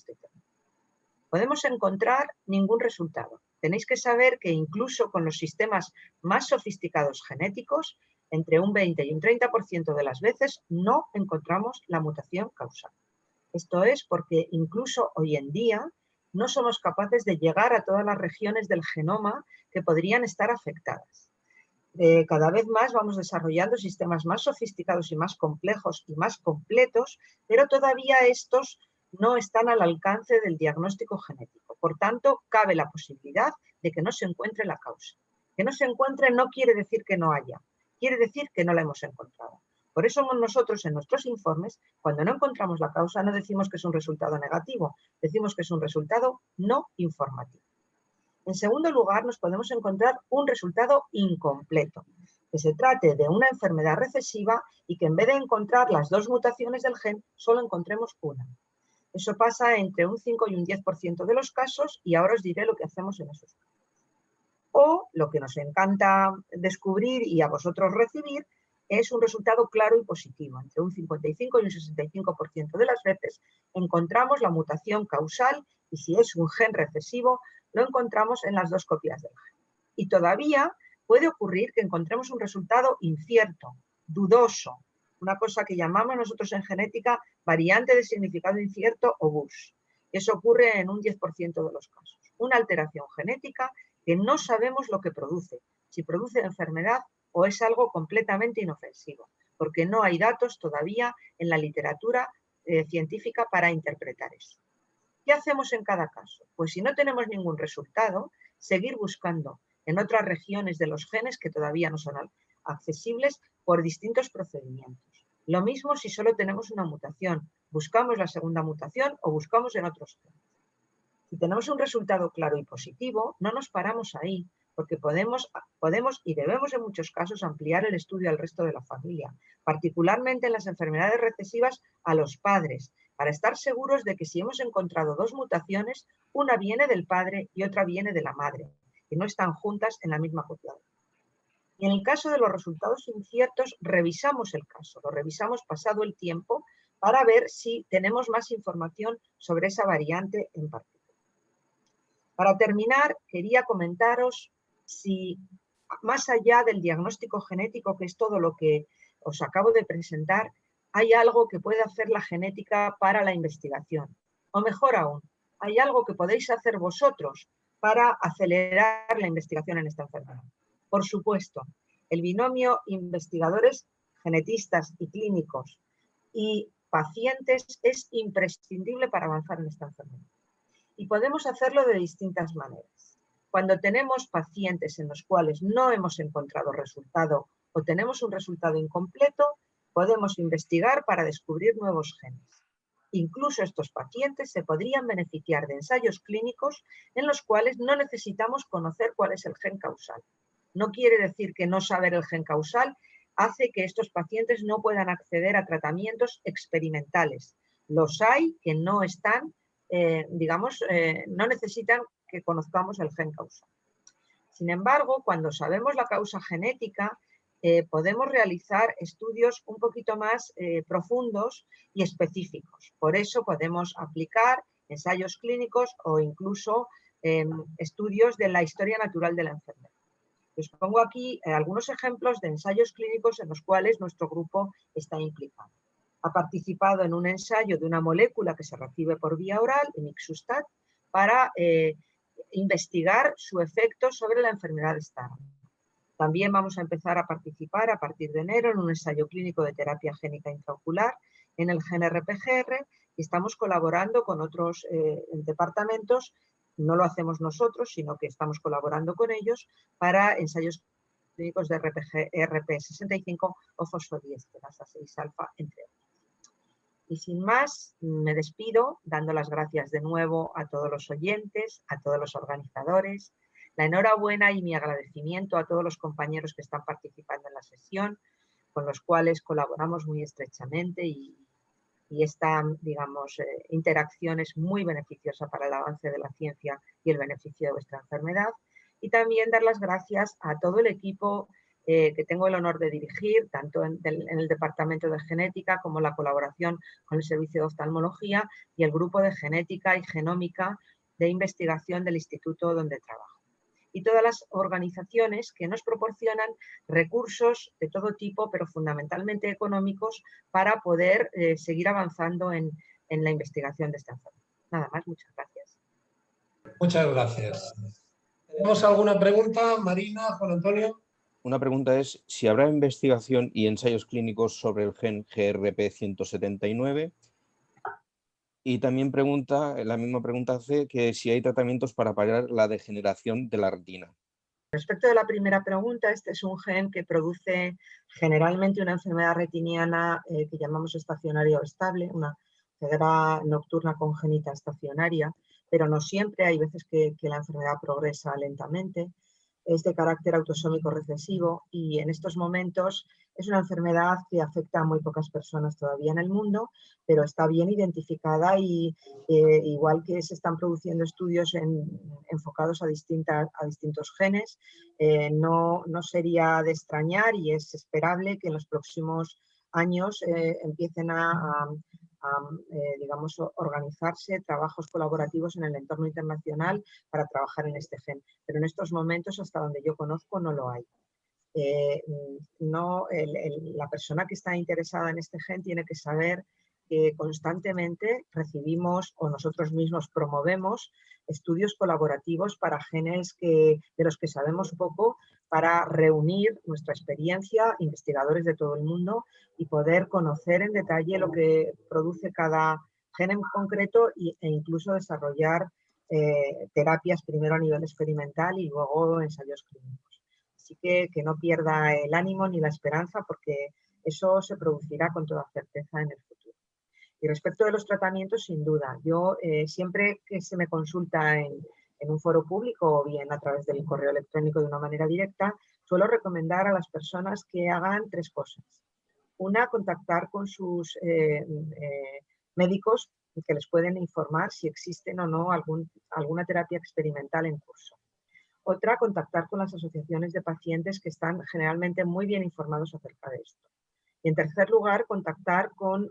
F: Podemos encontrar ningún resultado. Tenéis que saber que incluso con los sistemas más sofisticados genéticos, entre un 20 y un 30% de las veces no encontramos la mutación causal. Esto es porque incluso hoy en día no somos capaces de llegar a todas las regiones del genoma que podrían estar afectadas. Cada vez más vamos desarrollando sistemas más sofisticados y más complejos y más completos, pero todavía estos no están al alcance del diagnóstico genético. Por tanto, cabe la posibilidad de que no se encuentre la causa. Que no se encuentre no quiere decir que no haya, quiere decir que no la hemos encontrado. Por eso nosotros en nuestros informes, cuando no encontramos la causa, no decimos que es un resultado negativo, decimos que es un resultado no informativo. En segundo lugar, nos podemos encontrar un resultado incompleto, que se trate de una enfermedad recesiva y que en vez de encontrar las 2 mutaciones del gen, solo encontremos una. Eso pasa entre un 5 y un 10% de los casos y ahora os diré lo que hacemos en esos casos. O lo que nos encanta descubrir y a vosotros recibir es un resultado claro y positivo. Entre un 55 y un 65% de las veces encontramos la mutación causal y si es un gen recesivo lo encontramos en las 2 copias del gen. Y todavía puede ocurrir que encontremos un resultado incierto, dudoso, una cosa que llamamos nosotros en genética variante de significado incierto o BUS. Eso ocurre en un 10% de los casos. Una alteración genética que no sabemos lo que produce, si produce enfermedad o es algo completamente inofensivo, porque no hay datos todavía en la literatura científica para interpretar eso. ¿Qué hacemos en cada caso? Pues si no tenemos ningún resultado, seguir buscando en otras regiones de los genes que todavía no son accesibles por distintos procedimientos. Lo mismo si solo tenemos una mutación, buscamos la segunda mutación o buscamos en otros genes. Si tenemos un resultado claro y positivo, no nos paramos ahí, porque podemos y debemos en muchos casos ampliar el estudio al resto de la familia, particularmente en las enfermedades recesivas a los padres, para estar seguros de que si hemos encontrado 2 mutaciones, una viene del padre y otra viene de la madre, que no están juntas en la misma copia. Y en el caso de los resultados inciertos, revisamos el caso, lo revisamos pasado el tiempo para ver si tenemos más información sobre esa variante en particular. Para terminar, quería comentaros si, más allá del diagnóstico genético, que es todo lo que os acabo de presentar, hay algo que puede hacer la genética para la investigación. O mejor aún, hay algo que podéis hacer vosotros para acelerar la investigación en esta enfermedad. Por supuesto, el binomio investigadores, genetistas y clínicos y pacientes es imprescindible para avanzar en esta enfermedad. Y podemos hacerlo de distintas maneras. Cuando tenemos pacientes en los cuales no hemos encontrado resultado o tenemos un resultado incompleto, podemos investigar para descubrir nuevos genes. Incluso estos pacientes se podrían beneficiar de ensayos clínicos en los cuales no necesitamos conocer cuál es el gen causal. No quiere decir que no saber el gen causal hace que estos pacientes no puedan acceder a tratamientos experimentales. Los hay que no están, no necesitan que conozcamos el gen causal. Sin embargo, cuando sabemos la causa genética, podemos realizar estudios un poquito más profundos y específicos. Por eso podemos aplicar ensayos clínicos o incluso estudios de la historia natural de la enfermedad. Os pongo aquí algunos ejemplos de ensayos clínicos en los cuales nuestro grupo está implicado. Ha participado en un ensayo de una molécula que se recibe por vía oral, emixustat, para investigar su efecto sobre la enfermedad de Stargardt. También vamos a empezar a participar a partir de enero en un ensayo clínico de terapia génica intraocular en el gen RPGR y estamos colaborando con otros departamentos. No lo hacemos nosotros, sino que estamos colaborando con ellos para ensayos clínicos de RP65 o fosfodiesterasa 6-alfa, entre otros. Y sin más, me despido dando las gracias de nuevo a todos los oyentes, a todos los organizadores, La enhorabuena y mi agradecimiento a todos los compañeros que están participando en la sesión, con los cuales colaboramos muy estrechamente y esta, digamos, interacción es muy beneficiosa para el avance de la ciencia y el beneficio de vuestra enfermedad. Y también dar las gracias a todo el equipo que tengo el honor de dirigir, tanto en el Departamento de Genética como la colaboración con el Servicio de Oftalmología y el Grupo de Genética y Genómica de Investigación del Instituto donde trabajo. Y todas las organizaciones que nos proporcionan recursos de todo tipo, pero fundamentalmente económicos, para poder seguir avanzando en la investigación de esta enfermedad. Nada más, muchas gracias.
B: Muchas gracias. ¿Tenemos alguna pregunta, Marina, Juan Antonio?
G: Una pregunta es si habrá investigación y ensayos clínicos sobre el gen GRP179. Y también la misma pregunta hace que si hay tratamientos para parar la degeneración de la retina.
F: Respecto de la primera pregunta, este es un gen que produce generalmente una enfermedad retiniana que llamamos estacionaria o estable, una ceguera nocturna congénita estacionaria, pero no siempre, hay veces que la enfermedad progresa lentamente. Es de carácter autosómico recesivo y en estos momentos es una enfermedad que afecta a muy pocas personas todavía en el mundo, pero está bien identificada y igual que se están produciendo estudios enfocados a distintos genes, no sería de extrañar y es esperable que en los próximos años empiecen digamos, organizarse trabajos colaborativos en el entorno internacional para trabajar en este gen. Pero en estos momentos, hasta donde yo conozco, no lo hay. La persona que está interesada en este gen tiene que saber que constantemente recibimos o nosotros mismos promovemos estudios colaborativos para genes de los que sabemos poco, para reunir nuestra experiencia, investigadores de todo el mundo, y poder conocer en detalle lo que produce cada gen en concreto e incluso desarrollar terapias primero a nivel experimental y luego ensayos clínicos. Así que no pierda el ánimo ni la esperanza, porque eso se producirá con toda certeza en el futuro. Y respecto de los tratamientos, sin duda, yo siempre que se me consulta en un foro público o bien a través del correo electrónico de una manera directa, suelo recomendar a las personas que hagan 3 cosas. Una, contactar con sus médicos que les pueden informar si existen o no alguna terapia experimental en curso. Otra, contactar con las asociaciones de pacientes que están generalmente muy bien informados acerca de esto. Y en tercer lugar, contactar con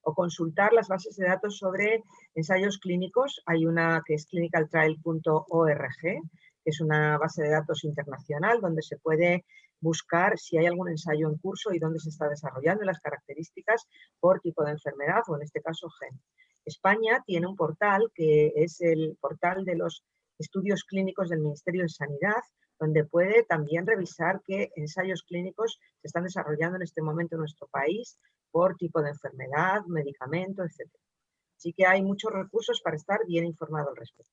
F: o consultar las bases de datos sobre ensayos clínicos. Hay una que es clinicaltrial.org, que es una base de datos internacional donde se puede buscar si hay algún ensayo en curso y dónde se está desarrollando, las características por tipo de enfermedad o en este caso gen. España tiene un portal que es el portal de los estudios clínicos del Ministerio de Sanidad, donde puede también revisar qué ensayos clínicos se están desarrollando en este momento en nuestro país por tipo de enfermedad, medicamento, etc. Así que hay muchos recursos para estar bien informado al respecto.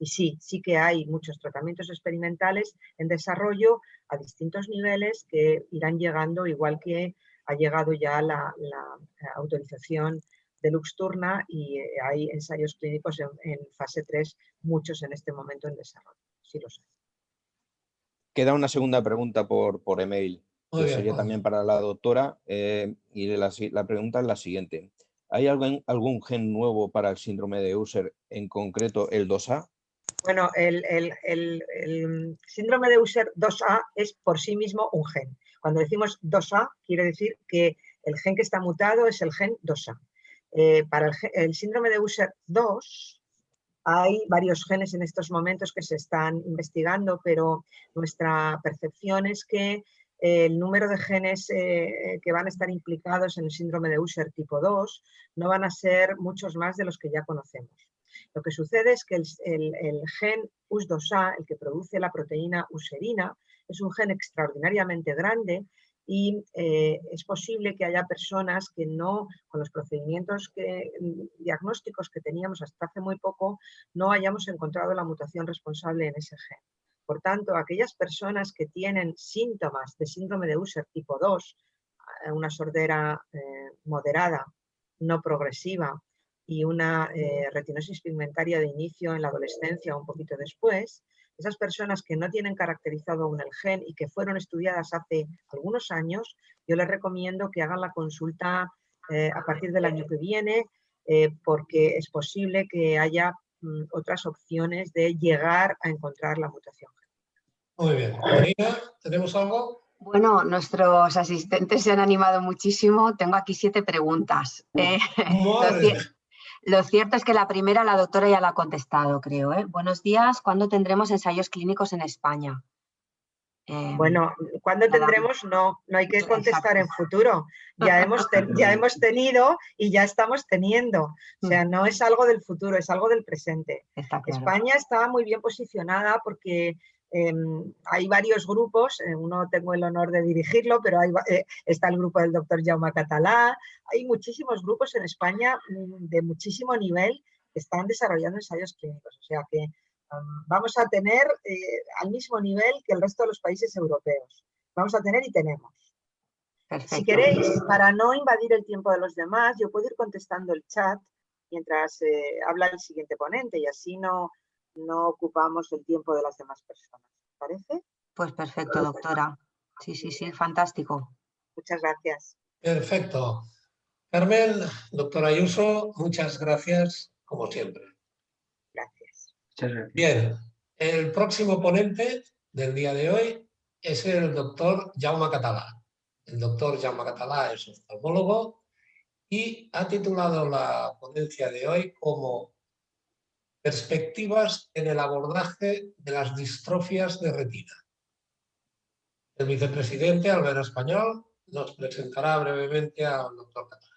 F: Y sí que hay muchos tratamientos experimentales en desarrollo a distintos niveles que irán llegando, igual que ha llegado ya la autorización de Luxturna y hay ensayos clínicos en fase 3, muchos en este momento en desarrollo. Sí los hay.
G: Queda una segunda pregunta por email, que sería también para la doctora, y la pregunta es la siguiente. ¿Hay algún gen nuevo para el síndrome de Usher, en concreto el 2A?
F: Bueno, el síndrome de Usher 2A es por sí mismo un gen. Cuando decimos 2A, quiere decir que el gen que está mutado es el gen 2A. Para el síndrome de Usher 2, hay varios genes en estos momentos que se están investigando, pero nuestra percepción es que el número de genes que van a estar implicados en el síndrome de Usher tipo 2 no van a ser muchos más de los que ya conocemos. Lo que sucede es que el gen US2A, el que produce la proteína userina, es un gen extraordinariamente grande y es posible que haya personas que no, con los procedimientos diagnósticos que teníamos hasta hace muy poco, no hayamos encontrado la mutación responsable en ese gen. Por tanto, aquellas personas que tienen síntomas de síndrome de Usher tipo 2, una sordera moderada, no progresiva, y una retinosis pigmentaria de inicio en la adolescencia o un poquito después, Esas personas que no tienen caracterizado aún el gen y que fueron estudiadas hace algunos años, yo les recomiendo que hagan la consulta a partir del año que viene, porque es posible que haya otras opciones de llegar a encontrar la mutación.
B: Muy bien. Marina, ¿tenemos algo?
A: Bueno, nuestros asistentes se han animado muchísimo. Tengo aquí 7 preguntas.
B: Madre.
A: Lo cierto es que la primera la doctora ya la ha contestado, creo. Buenos días, ¿cuándo tendremos ensayos clínicos en España?
F: Bueno, ¿cuándo tendremos? No hay que contestar en futuro. Ya hemos tenido y ya estamos teniendo. O sea, no es algo del futuro, es algo del presente.
A: Está claro.
F: España está muy bien posicionada porque hay varios grupos, uno tengo el honor de dirigirlo, pero está el grupo del doctor Jaume Català. Hay muchísimos grupos en España de muchísimo nivel que están desarrollando ensayos clínicos. O sea que vamos a tener al mismo nivel que el resto de los países europeos. Vamos a tener y tenemos. Perfecto. Si queréis, para no invadir el tiempo de los demás, yo puedo ir contestando el chat mientras habla el siguiente ponente y así no ocupamos el tiempo de las demás personas. ¿Parece?
A: Pues perfecto, doctora. Sí, fantástico.
F: Muchas gracias.
B: Perfecto. Carmen, doctora Ayuso, muchas gracias, como siempre.
F: Gracias.
B: Bien, el próximo ponente del día de hoy es el doctor Jaume Català. El doctor Jaume Català es oftalmólogo y ha titulado la ponencia de hoy como Perspectivas en el abordaje de las distrofias de retina. El vicepresidente, Albert Español, nos presentará brevemente al doctor Català.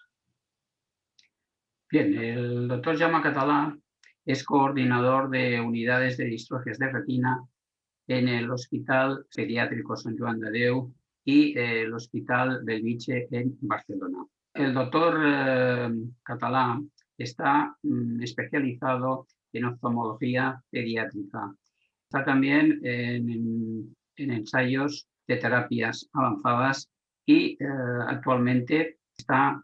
C: Bien, el doctor Jaume Català es coordinador de unidades de distrofias de retina en el Hospital Pediátrico Sant Joan de Déu y el Hospital Bellvitge en Barcelona. El doctor Català está especializado en oftalmología pediátrica. Está también en ensayos de terapias avanzadas y actualmente está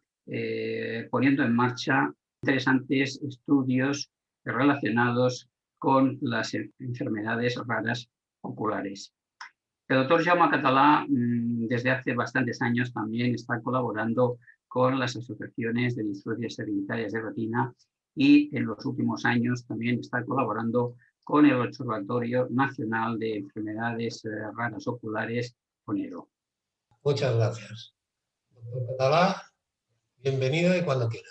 C: poniendo en marcha interesantes estudios relacionados con las enfermedades raras oculares. El doctor Jaume Català desde hace bastantes años también está colaborando con las asociaciones de distrofias hereditarias de retina y en los últimos años también está colaborando con el Observatorio Nacional de Enfermedades Raras Oculares, ONERO.
B: Muchas gracias. Doctor Català, bienvenido y cuando quiera.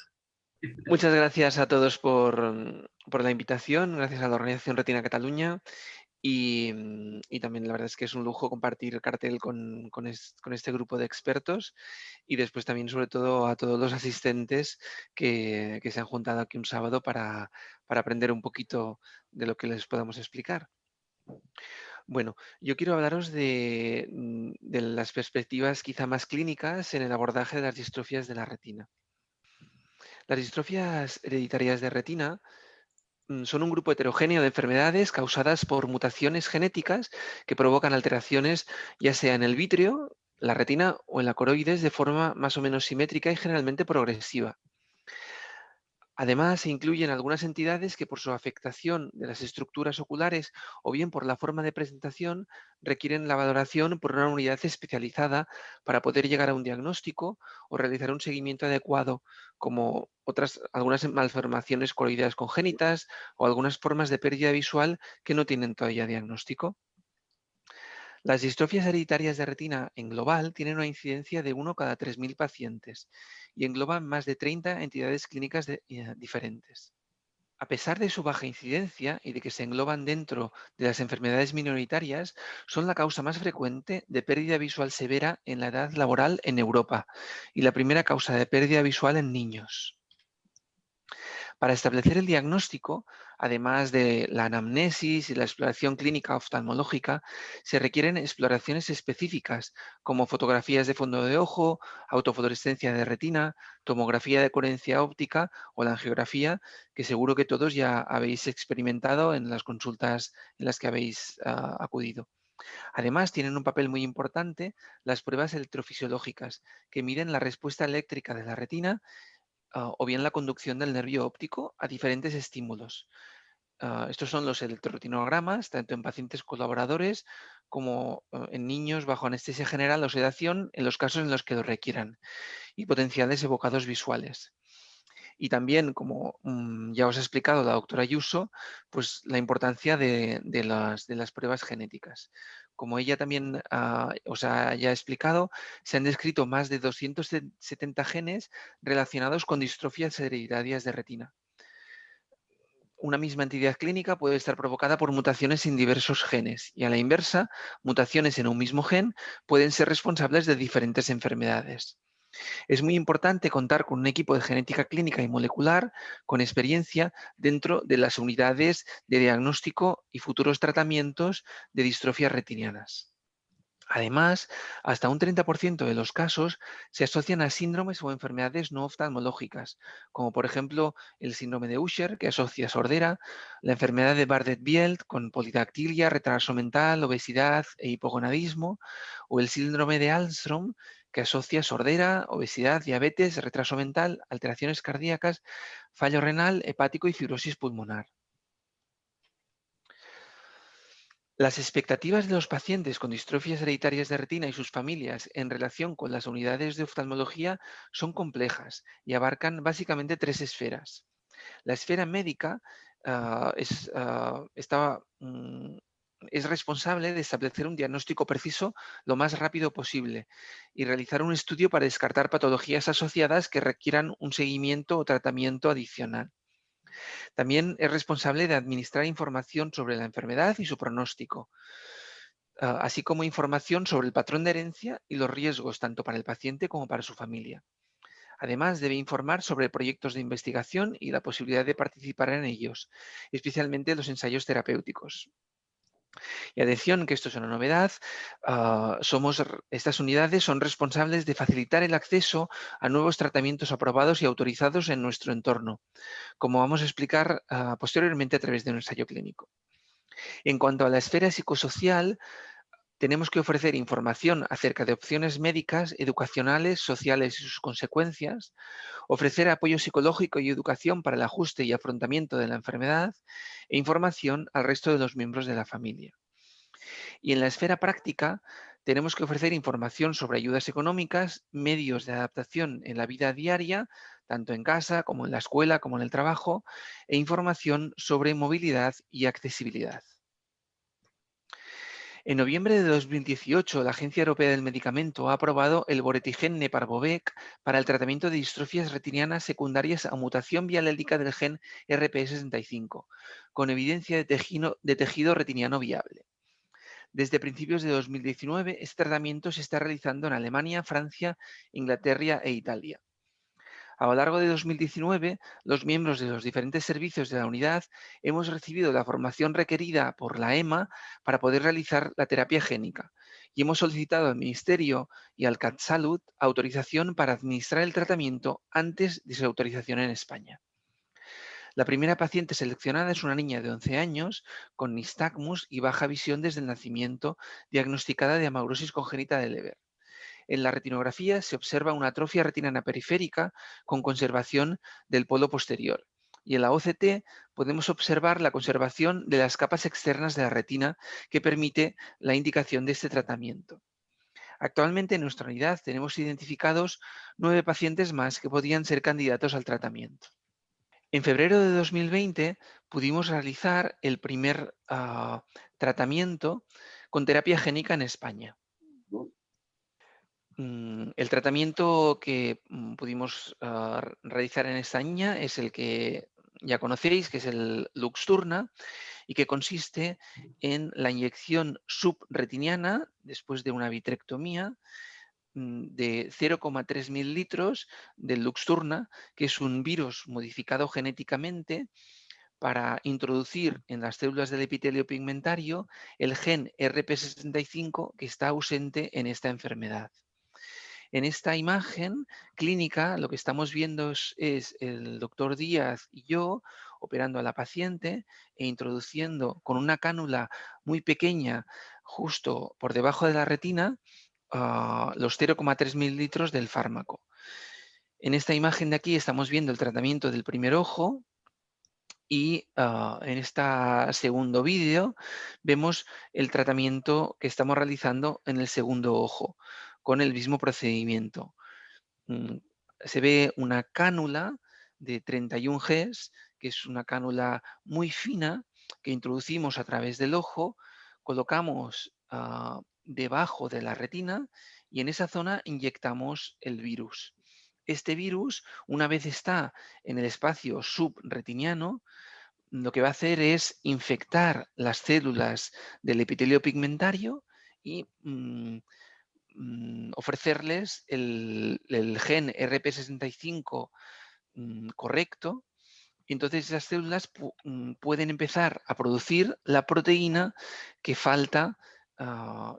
E: Muchas gracias a todos por la invitación, gracias a la Organización Retina Cataluña y también la verdad es que es un lujo compartir el cartel con este grupo de expertos y después también sobre todo a todos los asistentes que se han juntado aquí un sábado para aprender un poquito de lo que les podamos explicar. Bueno, yo quiero hablaros de las perspectivas quizá más clínicas en el abordaje de las distrofias de la retina. Las distrofias hereditarias de retina son un grupo heterogéneo de enfermedades causadas por mutaciones genéticas que provocan alteraciones ya sea en el vítreo, la retina o en la coroides de forma más o menos simétrica y generalmente progresiva. Además, se incluyen algunas entidades que por su afectación de las estructuras oculares o bien por la forma de presentación requieren la valoración por una unidad especializada para poder llegar a un diagnóstico o realizar un seguimiento adecuado, como algunas malformaciones coroideas congénitas o algunas formas de pérdida visual que no tienen todavía diagnóstico. Las distrofias hereditarias de retina en global tienen una incidencia de 1 cada 3.000 pacientes y engloban más de 30 entidades clínicas diferentes. A pesar de su baja incidencia y de que se engloban dentro de las enfermedades minoritarias, son la causa más frecuente de pérdida visual severa en la edad laboral en Europa y la primera causa de pérdida visual en niños. Para establecer el diagnóstico, además de la anamnesis y la exploración clínica oftalmológica, se requieren exploraciones específicas como fotografías de fondo de ojo, autofluorescencia de retina, tomografía de coherencia óptica o la angiografía, que seguro que todos ya habéis experimentado en las consultas en las que habéis acudido. Además, tienen un papel muy importante las pruebas electrofisiológicas, que miden la respuesta eléctrica de la retina o bien la conducción del nervio óptico a diferentes estímulos. estos son los electroretinogramas, tanto en pacientes colaboradores como en niños bajo anestesia general o sedación en los casos en los que lo requieran, y potenciales evocados visuales. Y también, como ya os ha explicado la doctora Ayuso, pues la importancia de las pruebas genéticas. Como ella también os ha ya explicado, se han descrito más de 270 genes relacionados con distrofias hereditarias de retina. Una misma entidad clínica puede estar provocada por mutaciones en diversos genes y, a la inversa, mutaciones en un mismo gen pueden ser responsables de diferentes enfermedades. Es muy importante contar con un equipo de genética clínica y molecular con experiencia dentro de las unidades de diagnóstico y futuros tratamientos de distrofias retinianas. Además, hasta un 30% de los casos se asocian a síndromes o enfermedades no oftalmológicas, como por ejemplo el síndrome de Usher, que asocia sordera, la enfermedad de Bardet-Biedl con polidactilia, retraso mental, obesidad e hipogonadismo, o el síndrome de Alström, que asocia sordera, obesidad, diabetes, retraso mental, alteraciones cardíacas, fallo renal, hepático y fibrosis pulmonar. Las expectativas de los pacientes con distrofias hereditarias de retina y sus familias en relación con las unidades de oftalmología son complejas y abarcan básicamente tres esferas. La esfera médica es responsable de establecer un diagnóstico preciso lo más rápido posible y realizar un estudio para descartar patologías asociadas que requieran un seguimiento o tratamiento adicional. También es responsable de administrar información sobre la enfermedad y su pronóstico, así como información sobre el patrón de herencia y los riesgos tanto para el paciente como para su familia. Además, debe informar sobre proyectos de investigación y la posibilidad de participar en ellos, especialmente los ensayos terapéuticos. Y atención, que esto es una novedad, estas unidades son responsables de facilitar el acceso a nuevos tratamientos aprobados y autorizados en nuestro entorno, como vamos a explicar posteriormente a través de un ensayo clínico. En cuanto a la esfera psicosocial, tenemos que ofrecer información acerca de opciones médicas, educacionales, sociales y sus consecuencias, ofrecer apoyo psicológico y educación para el ajuste y afrontamiento de la enfermedad e información al resto de los miembros de la familia. Y en la esfera práctica, tenemos que ofrecer información sobre ayudas económicas, medios de adaptación en la vida diaria, tanto en casa como en la escuela como en el trabajo, e información sobre movilidad y accesibilidad. En noviembre de 2018, la Agencia Europea del Medicamento ha aprobado el Voretigen Neparvovec para el tratamiento de distrofias retinianas secundarias a mutación bialélica del gen RPE65, con evidencia de tejido retiniano viable. Desde principios de 2019, este tratamiento se está realizando en Alemania, Francia, Inglaterra e Italia. A lo largo de 2019, los miembros de los diferentes servicios de la unidad hemos recibido la formación requerida por la EMA para poder realizar la terapia génica y hemos solicitado al Ministerio y al CatSalut autorización para administrar el tratamiento antes de su autorización en España. La primera paciente seleccionada es una niña de 11 años con nistagmus y baja visión desde el nacimiento, diagnosticada de amaurosis congénita de Leber. En la retinografía se observa una atrofia retiniana periférica con conservación del polo posterior. Y en la OCT podemos observar la conservación de las capas externas de la retina que permite la indicación de este tratamiento. Actualmente en nuestra unidad tenemos identificados 9 pacientes más que podrían ser candidatos al tratamiento. En febrero de 2020 pudimos realizar el primer tratamiento con terapia génica en España. El tratamiento que pudimos realizar en esta niña es el que ya conocéis, que es el Luxturna, y que consiste en la inyección subretiniana después de una vitrectomía de 0,3 mililitros del Luxturna, que es un virus modificado genéticamente para introducir en las células del epitelio pigmentario el gen RP65 que está ausente en esta enfermedad. En esta imagen clínica lo que estamos viendo es el doctor Díaz y yo operando a la paciente e introduciendo con una cánula muy pequeña justo por debajo de la retina los 0,3 mililitros del fármaco. En esta imagen de aquí estamos viendo el tratamiento del primer ojo Y en este segundo vídeo vemos el tratamiento que estamos realizando en el segundo ojo con el mismo procedimiento. Se ve una cánula de 31 Gs, que es una cánula muy fina que introducimos a través del ojo, colocamos debajo de la retina y en esa zona inyectamos el virus. Este virus, una vez está en el espacio subretiniano, lo que va a hacer es infectar las células del epitelio pigmentario y ofrecerles el gen RP65 correcto. Y entonces esas células pueden empezar a producir la proteína que falta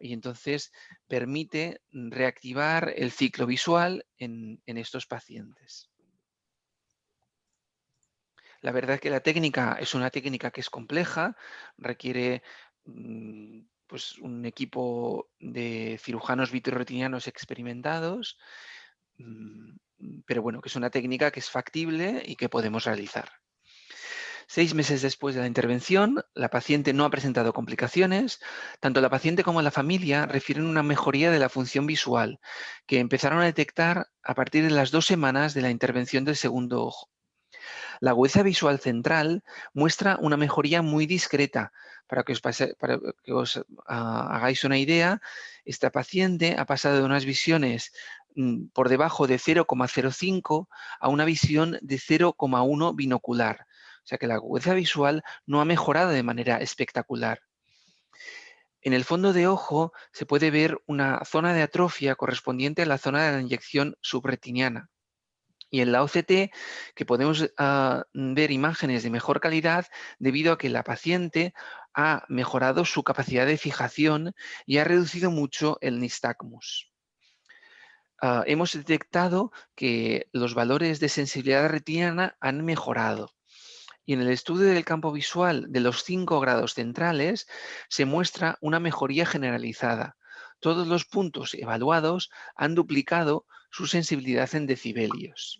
E: y entonces permite reactivar el ciclo visual en estos pacientes. La verdad es que la técnica es una técnica que es compleja, requiere pues un equipo de cirujanos vitreoretinianos experimentados, pero bueno, que es una técnica que es factible y que podemos realizar. 6 meses después de la intervención, la paciente no ha presentado complicaciones. Tanto la paciente como la familia refieren una mejoría de la función visual, que empezaron a detectar a partir de las 2 semanas de la intervención del segundo ojo. La agudeza visual central muestra una mejoría muy discreta. Para que os hagáis una idea, esta paciente ha pasado de unas visiones por debajo de 0,05 a una visión de 0,1 binocular. O sea que la agudeza visual no ha mejorado de manera espectacular. En el fondo de ojo se puede ver una zona de atrofia correspondiente a la zona de la inyección subretiniana. Y en la OCT, que podemos ver imágenes de mejor calidad debido a que la paciente ha mejorado su capacidad de fijación y ha reducido mucho el nistagmus. Hemos detectado que los valores de sensibilidad retiniana han mejorado. Y en el estudio del campo visual de los 5 grados centrales se muestra una mejoría generalizada. Todos los puntos evaluados han duplicado su sensibilidad en decibelios.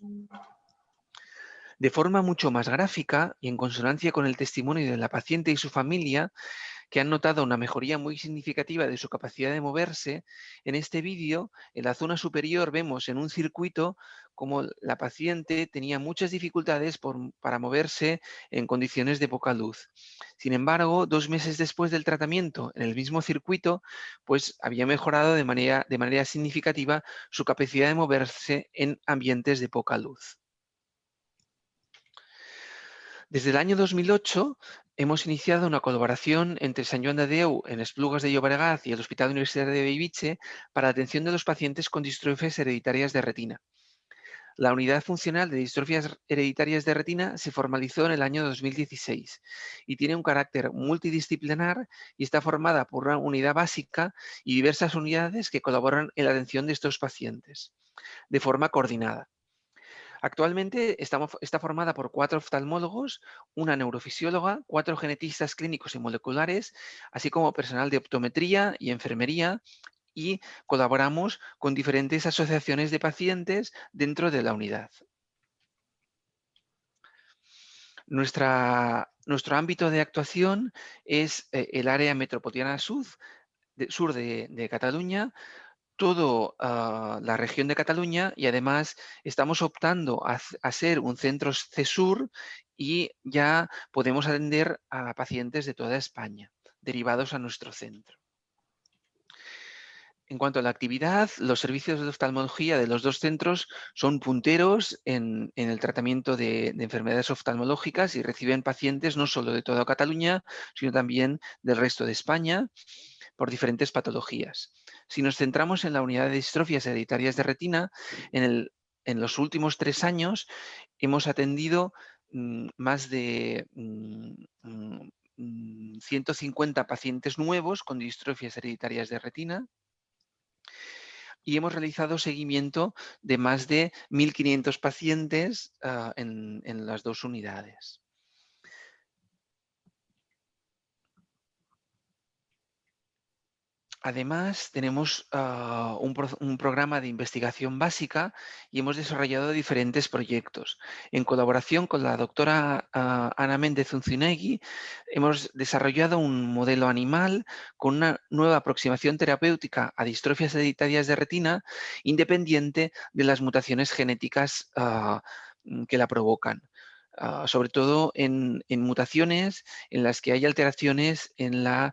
E: De forma mucho más gráfica y en consonancia con el testimonio de la paciente y su familia, que han notado una mejoría muy significativa de su capacidad de moverse, en este vídeo, en la zona superior, vemos en un circuito como la paciente tenía muchas dificultades para moverse en condiciones de poca luz. Sin embargo, 2 meses después del tratamiento, en el mismo circuito, pues había mejorado de manera significativa su capacidad de moverse en ambientes de poca luz. Desde el año 2008 hemos iniciado una colaboración entre Sant Joan de Déu en Esplugues de Llobregat y el Hospital Universitario de Bellvitge para la atención de los pacientes con distrofias hereditarias de retina. La unidad funcional de distrofias hereditarias de retina se formalizó en el año 2016 y tiene un carácter multidisciplinar y está formada por una unidad básica y diversas unidades que colaboran en la atención de estos pacientes de forma coordinada. Actualmente está formada por 4 oftalmólogos, una neurofisióloga, 4 genetistas clínicos y moleculares, así como personal de optometría y enfermería, y colaboramos con diferentes asociaciones de pacientes dentro de la unidad. Nuestro ámbito de actuación es el área metropolitana sur de Cataluña, toda la región de Cataluña, y además estamos optando a ser un centro CESUR y ya podemos atender a pacientes de toda España derivados a nuestro centro. En cuanto a la actividad, los servicios de oftalmología de los 2 centros son punteros en el tratamiento de enfermedades oftalmológicas y reciben pacientes no solo de toda Cataluña, sino también del resto de España por diferentes patologías. Si nos centramos en la unidad de distrofias hereditarias de retina, en los últimos 3 años hemos atendido más de 150 pacientes nuevos con distrofias hereditarias de retina y hemos realizado seguimiento de más de 1.500 pacientes en las 2 unidades. Además, tenemos un programa de investigación básica y hemos desarrollado diferentes proyectos. En colaboración con la doctora Ana Méndez Unzunegui, hemos desarrollado un modelo animal con una nueva aproximación terapéutica a distrofias hereditarias de retina independiente de las mutaciones genéticas que la provocan. Sobre todo en mutaciones en las que hay alteraciones en la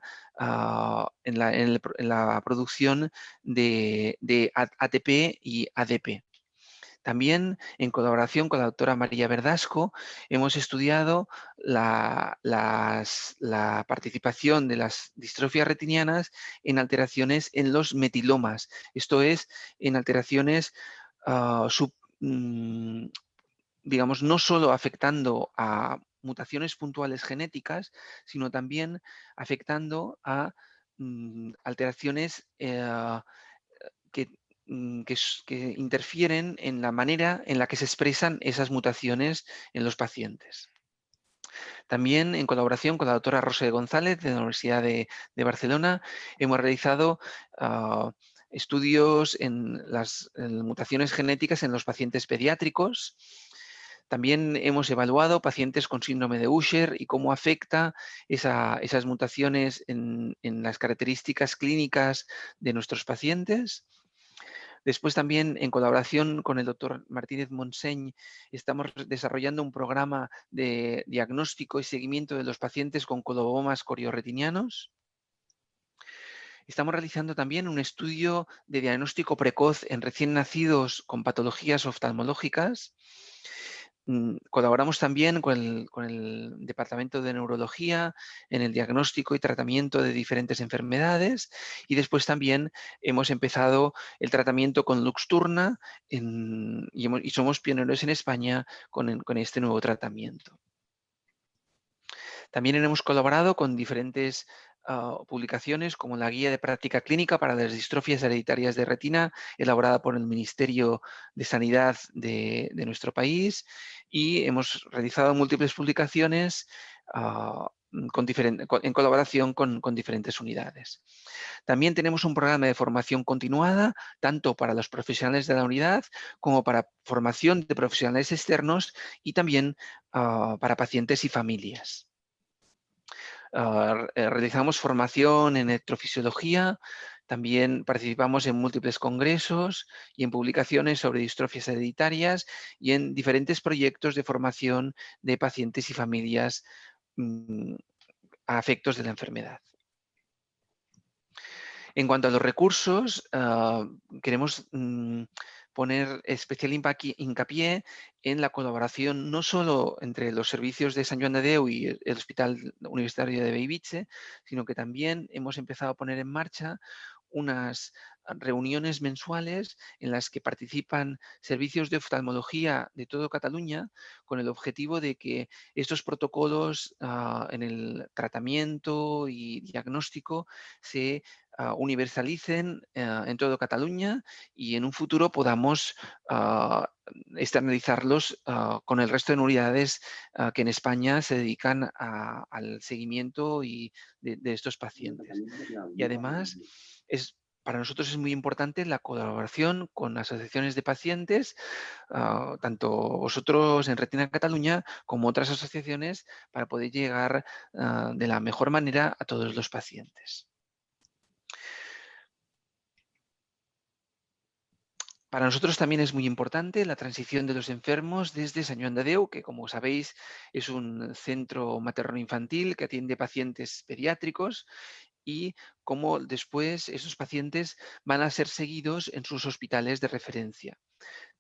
E: producción de ATP y ADP. También, en colaboración con la doctora María Verdasco, hemos estudiado la participación de las distrofias retinianas en alteraciones en los metilomas, esto es, en alteraciones digamos, no solo afectando a mutaciones puntuales genéticas, sino también afectando a alteraciones que interfieren en la manera en la que se expresan esas mutaciones en los pacientes. También, en colaboración con la doctora Rosa González de la Universidad de Barcelona, hemos realizado estudios en las mutaciones genéticas en los pacientes pediátricos. También hemos evaluado pacientes con síndrome de Usher y cómo afecta esas mutaciones en las características clínicas de nuestros pacientes. Después también, en colaboración con el doctor Martínez Montseny, estamos desarrollando un programa de diagnóstico y seguimiento de los pacientes con colobomas coriorretinianos. Estamos realizando también un estudio de diagnóstico precoz en recién nacidos con patologías oftalmológicas. Colaboramos también con el Departamento de Neurología en el diagnóstico y tratamiento de diferentes enfermedades y después también hemos empezado el tratamiento con Luxturna y somos pioneros en España con este nuevo tratamiento. También hemos colaborado con diferentes publicaciones como la Guía de Práctica Clínica para las Distrofias Hereditarias de Retina, elaborada por el Ministerio de Sanidad de nuestro país, y hemos realizado múltiples publicaciones en colaboración con diferentes unidades. También tenemos un programa de formación continuada, tanto para los profesionales de la unidad como para formación de profesionales externos y también para pacientes y familias. Realizamos formación en electrofisiología, también participamos en múltiples congresos y en publicaciones sobre distrofias hereditarias y en diferentes proyectos de formación de pacientes y familias a efectos de la enfermedad. En cuanto a los recursos, queremos poner especial hincapié en la colaboración no solo entre los servicios de Sant Joan de Déu y el Hospital Universitario de Bellvitge, sino que también hemos empezado a poner en marcha unas reuniones mensuales en las que participan servicios de oftalmología de toda Cataluña con el objetivo de que estos protocolos en el tratamiento y diagnóstico se universalicen en toda Cataluña y en un futuro podamos externalizarlos con el resto de unidades que en España se dedican al seguimiento de estos pacientes. Y además, para nosotros es muy importante la colaboración con asociaciones de pacientes, tanto vosotros en Retina Cataluña como otras asociaciones, para poder llegar de la mejor manera a todos los pacientes. Para nosotros también es muy importante la transición de los enfermos desde Sant Joan de Déu, que como sabéis es un centro materno-infantil que atiende pacientes pediátricos, y cómo después esos pacientes van a ser seguidos en sus hospitales de referencia.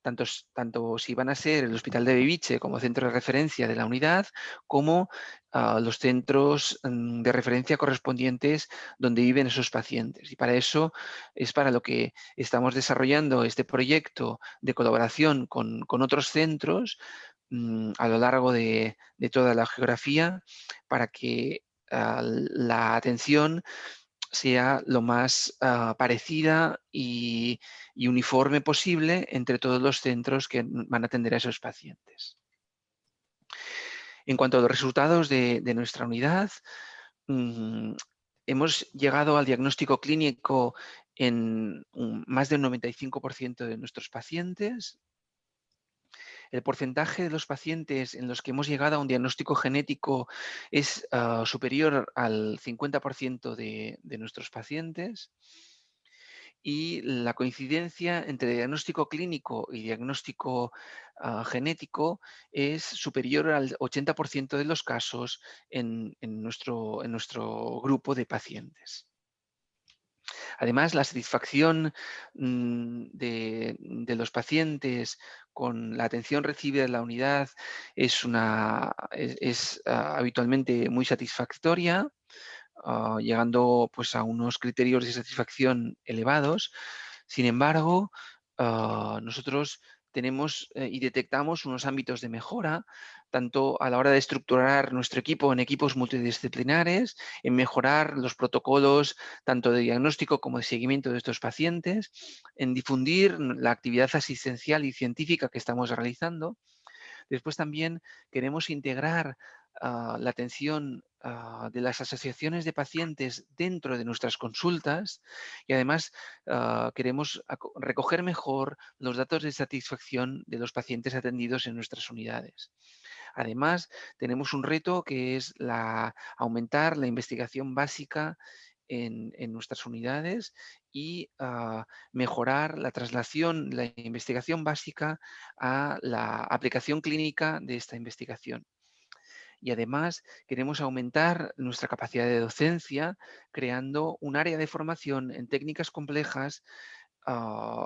E: Tanto si van a ser el Hospital de Bellvitge como centro de referencia de la unidad, como los centros de referencia correspondientes donde viven esos pacientes. Y para eso es para lo que estamos desarrollando este proyecto de colaboración con otros centros a lo largo de toda la geografía, para que la atención sea lo más parecida y uniforme posible entre todos los centros que van a atender a esos pacientes. En cuanto a los resultados de nuestra unidad, hemos llegado al diagnóstico clínico en más del 95% de nuestros pacientes. El porcentaje de los pacientes en los que hemos llegado a un diagnóstico genético es superior al 50% de nuestros pacientes. Y la coincidencia entre diagnóstico clínico y diagnóstico genético es superior al 80% de los casos en nuestro grupo de pacientes. Además, la satisfacción de los pacientes con la atención recibida en la unidad es habitualmente muy satisfactoria, llegando pues, a unos criterios de satisfacción elevados. Sin embargo, nosotros tenemos y detectamos unos ámbitos de mejora, tanto a la hora de estructurar nuestro equipo en equipos multidisciplinares, en mejorar los protocolos tanto de diagnóstico como de seguimiento de estos pacientes, en difundir la actividad asistencial y científica que estamos realizando. Después también queremos integrar la atención de las asociaciones de pacientes dentro de nuestras consultas y además queremos recoger mejor los datos de satisfacción de los pacientes atendidos en nuestras unidades. Además, tenemos un reto que es aumentar la investigación básica en nuestras unidades y mejorar la traslación de la investigación básica a la aplicación clínica de esta investigación. Y además queremos aumentar nuestra capacidad de docencia creando un área de formación en técnicas complejas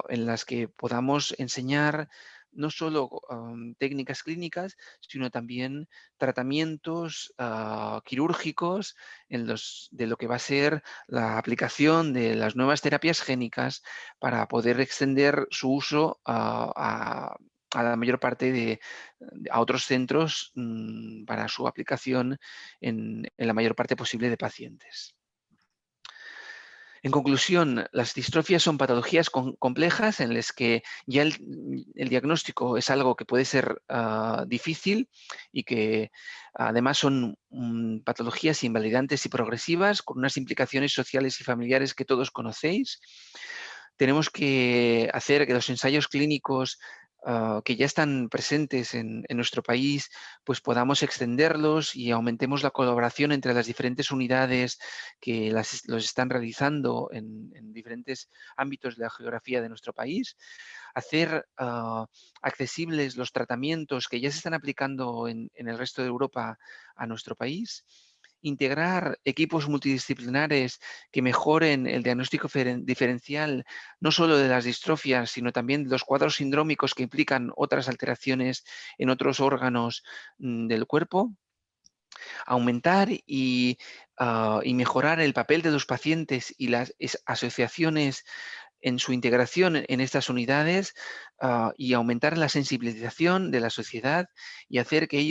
E: en las que podamos enseñar no solo técnicas clínicas, sino también tratamientos quirúrgicos de lo que va a ser la aplicación de las nuevas terapias génicas para poder extender su uso a la mayor parte a otros centros para su aplicación en la mayor parte posible de pacientes. En conclusión, las distrofias son patologías complejas en las que ya el diagnóstico es algo que puede ser difícil y que además son patologías invalidantes y progresivas con unas implicaciones sociales y familiares que todos conocéis. Tenemos que hacer que los ensayos clínicos que ya están presentes en nuestro país, pues podamos extenderlos y aumentemos la colaboración entre las diferentes unidades que los están realizando en diferentes ámbitos de la geografía de nuestro país. Hacer accesibles los tratamientos que ya se están aplicando en el resto de Europa a nuestro país. Integrar equipos multidisciplinares que mejoren el diagnóstico diferencial no solo de las distrofias, sino también de los cuadros sindrómicos que implican otras alteraciones en otros órganos del cuerpo. Aumentar y mejorar el papel de los pacientes y las asociaciones en su integración en estas unidades y aumentar la sensibilización de la sociedad y hacer que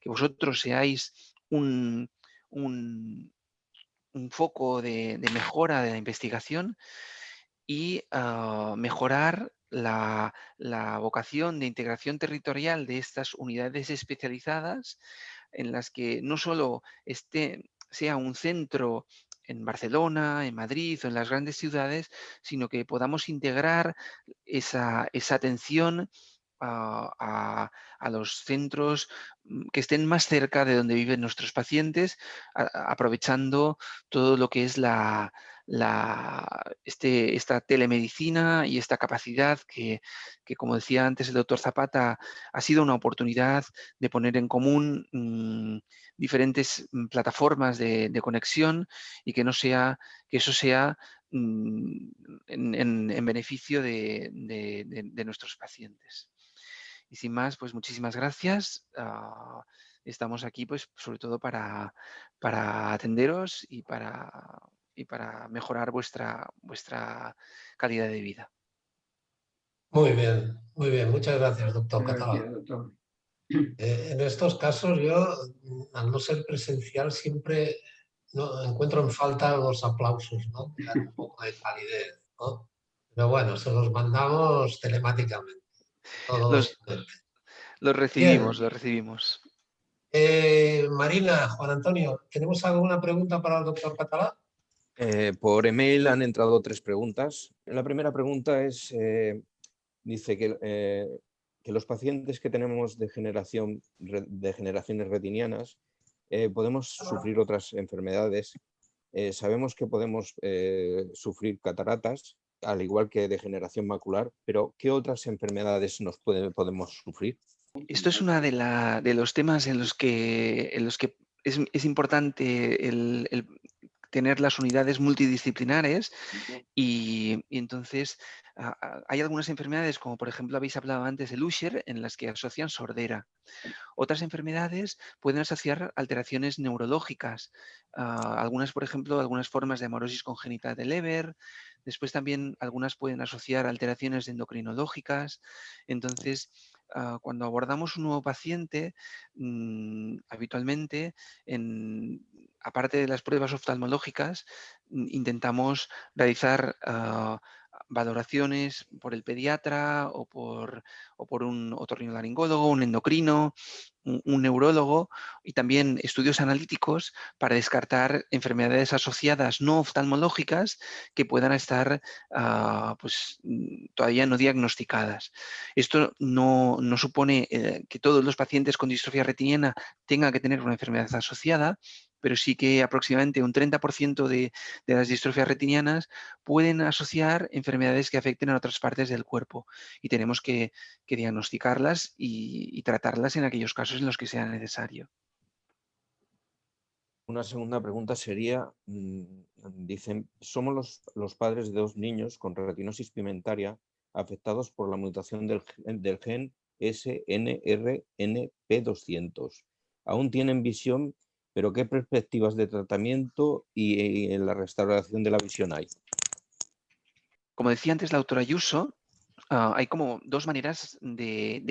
E: vosotros seáis un foco de mejora de la investigación y mejorar la vocación de integración territorial de estas unidades especializadas en las que no solo sea un centro en Barcelona, en Madrid o en las grandes ciudades, sino que podamos integrar esa atención a los centros que estén más cerca de donde viven nuestros pacientes, aprovechando todo lo que es esta telemedicina y esta capacidad que, como decía antes el doctor Zapata, ha sido una oportunidad de poner en común diferentes plataformas de conexión y que eso sea en beneficio de nuestros pacientes. Y sin más, pues muchísimas gracias. Estamos aquí, pues, sobre todo para atenderos y para mejorar vuestra calidad de vida.
B: Muy bien, muy bien. Muchas gracias, doctor Català.
C: Gracias, doctor.
B: En estos casos yo, al no ser presencial, siempre encuentro en falta los aplausos, ¿no? Que dan un poco de calidez, ¿no? Pero bueno, se los mandamos telemáticamente.
E: Los recibimos,
B: Bien.
E: los recibimos.
B: Marina, Juan Antonio, ¿tenemos alguna pregunta para el doctor Català?
G: Por email han entrado 3 preguntas. La primera pregunta es, dice que los pacientes que tenemos de generaciones retinianas podemos sufrir otras enfermedades. Sabemos que podemos sufrir cataratas, al igual que degeneración macular, pero ¿qué otras enfermedades podemos sufrir?
E: Esto es uno de los temas en los que es importante el tener las unidades multidisciplinares y entonces hay algunas enfermedades, como por ejemplo habéis hablado antes del Usher, en las que asocian sordera. Otras enfermedades pueden asociar alteraciones neurológicas, algunas, por ejemplo, algunas formas de amaurosis congénita de Leber. Después también algunas pueden asociar alteraciones endocrinológicas. Entonces, cuando abordamos un nuevo paciente, habitualmente, aparte de las pruebas oftalmológicas, intentamos realizar valoraciones por el pediatra o por un otorrinolaringólogo, un endocrino, un neurólogo y también estudios analíticos para descartar enfermedades asociadas no oftalmológicas que puedan estar todavía no diagnosticadas. Esto no supone que todos los pacientes con distrofia retiniana tengan que tener una enfermedad asociada, pero sí que aproximadamente un 30% de las distrofias retinianas pueden asociar enfermedades que afecten a otras partes del cuerpo y tenemos que diagnosticarlas y tratarlas en aquellos casos en los que sea necesario.
G: Una segunda pregunta sería, dicen, somos los padres de 2 niños con retinosis pigmentaria afectados por la mutación del gen SNRNP200. Aún tienen visión, pero ¿qué perspectivas de tratamiento y en la restauración de la visión hay?
E: Como decía antes la doctora Ayuso, hay como 2 maneras de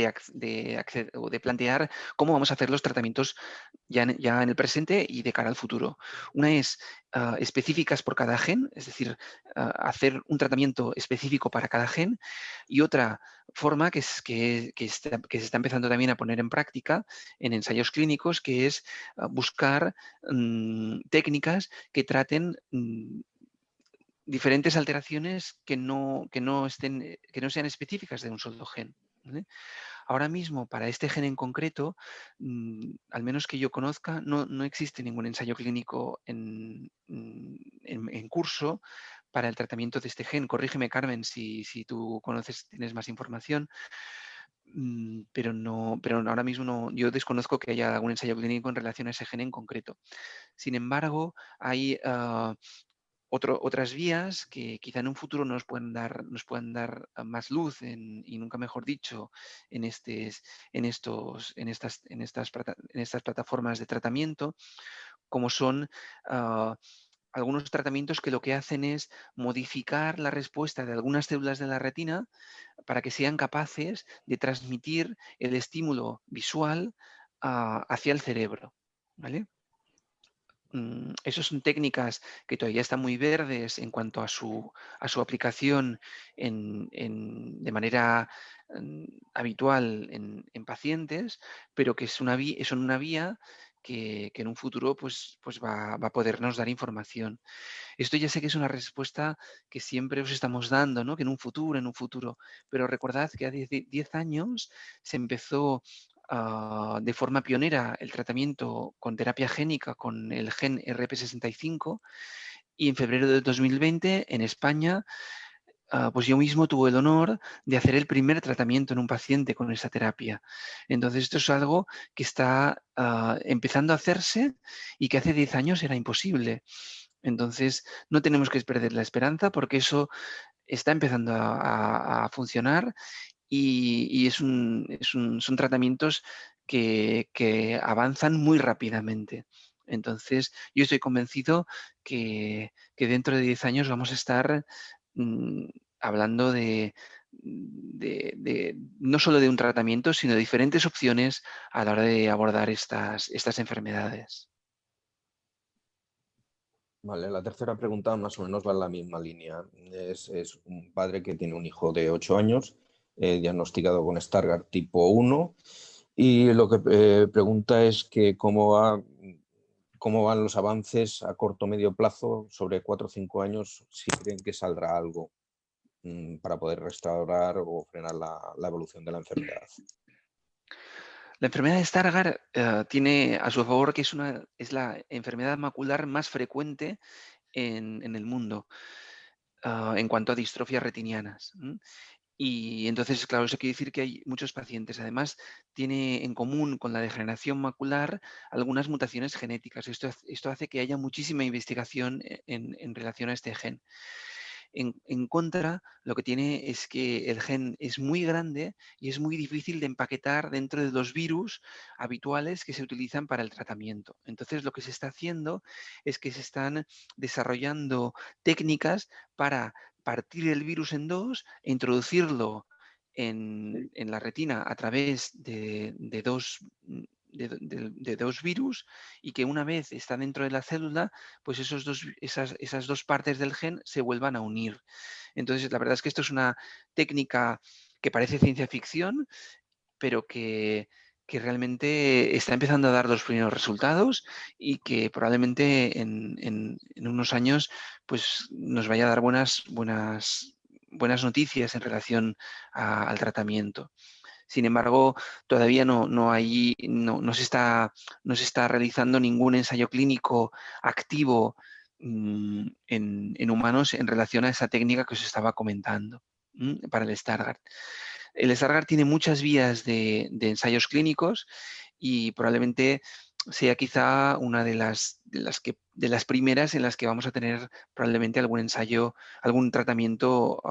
E: plantear cómo vamos a hacer los tratamientos ya en el presente y de cara al futuro. Una es específicas por cada gen, es decir, hacer un tratamiento específico para cada gen, y otra forma que se está empezando también a poner en práctica en ensayos clínicos, que es buscar técnicas que traten diferentes alteraciones que no sean específicas de un solo gen, ¿vale? Ahora mismo, para este gen en concreto, al menos que yo conozca, no existe ningún ensayo clínico en curso para el tratamiento de este gen. Corrígeme, Carmen, si tú tienes más información. Pero ahora mismo yo desconozco que haya algún ensayo clínico en relación a ese gen en concreto. Sin embargo, hay otras vías que quizá en un futuro nos puedan dar más luz y nunca mejor dicho en estas plataformas de tratamiento, como son algunos tratamientos que lo que hacen es modificar la respuesta de algunas células de la retina para que sean capaces de transmitir el estímulo visual hacia el cerebro, ¿vale? Esas son técnicas que todavía están muy verdes en cuanto a su aplicación de manera habitual en pacientes, pero que son una vía que en un futuro pues va a podernos dar información. Esto ya sé que es una respuesta que siempre os estamos dando, ¿no? Que en un futuro, pero recordad que hace 10 años se empezó de forma pionera el tratamiento con terapia génica con el gen RP65 y en febrero de 2020 en España pues yo mismo tuve el honor de hacer el primer tratamiento en un paciente con esa terapia. Entonces esto es algo que está empezando a hacerse y que hace 10 años era imposible. Entonces no tenemos que perder la esperanza porque eso está empezando a funcionar y son tratamientos que avanzan muy rápidamente. Entonces, yo estoy convencido que dentro de 10 años vamos a estar hablando no solo de un tratamiento, sino de diferentes opciones a la hora de abordar estas enfermedades.
G: Vale, la tercera pregunta más o menos va en la misma línea. Es un padre que tiene un hijo de 8 años, diagnosticado con Stargardt tipo 1 Y lo que pregunta es que cómo van los avances a corto o medio plazo sobre 4 o 5 años, si creen que saldrá algo para poder restaurar o frenar la evolución de la enfermedad.
E: La enfermedad de Stargardt tiene a su favor que es la enfermedad macular más frecuente en el mundo en cuanto a distrofias retinianas. Y entonces, claro, eso quiere decir que hay muchos pacientes. Además, tiene en común con la degeneración macular algunas mutaciones genéticas. Esto hace que haya muchísima investigación en relación a este gen. En contra, lo que tiene es que el gen es muy grande y es muy difícil de empaquetar dentro de los virus habituales que se utilizan para el tratamiento. Entonces, lo que se está haciendo es que se están desarrollando técnicas para partir el virus en dos e introducirlo en la retina a través de dos virus, y que una vez está dentro de la célula, pues esas dos partes del gen se vuelvan a unir. Entonces, la verdad es que esto es una técnica que parece ciencia ficción, pero que realmente está empezando a dar los primeros resultados y que probablemente en unos años pues, nos vaya a dar buenas noticias en relación al tratamiento. Sin embargo, todavía no se está realizando ningún ensayo clínico activo en humanos en relación a esa técnica que os estaba comentando para el Stargardt. El Stargardt tiene muchas vías de ensayos clínicos y probablemente sea quizá una de las primeras en las que vamos a tener probablemente algún ensayo, algún tratamiento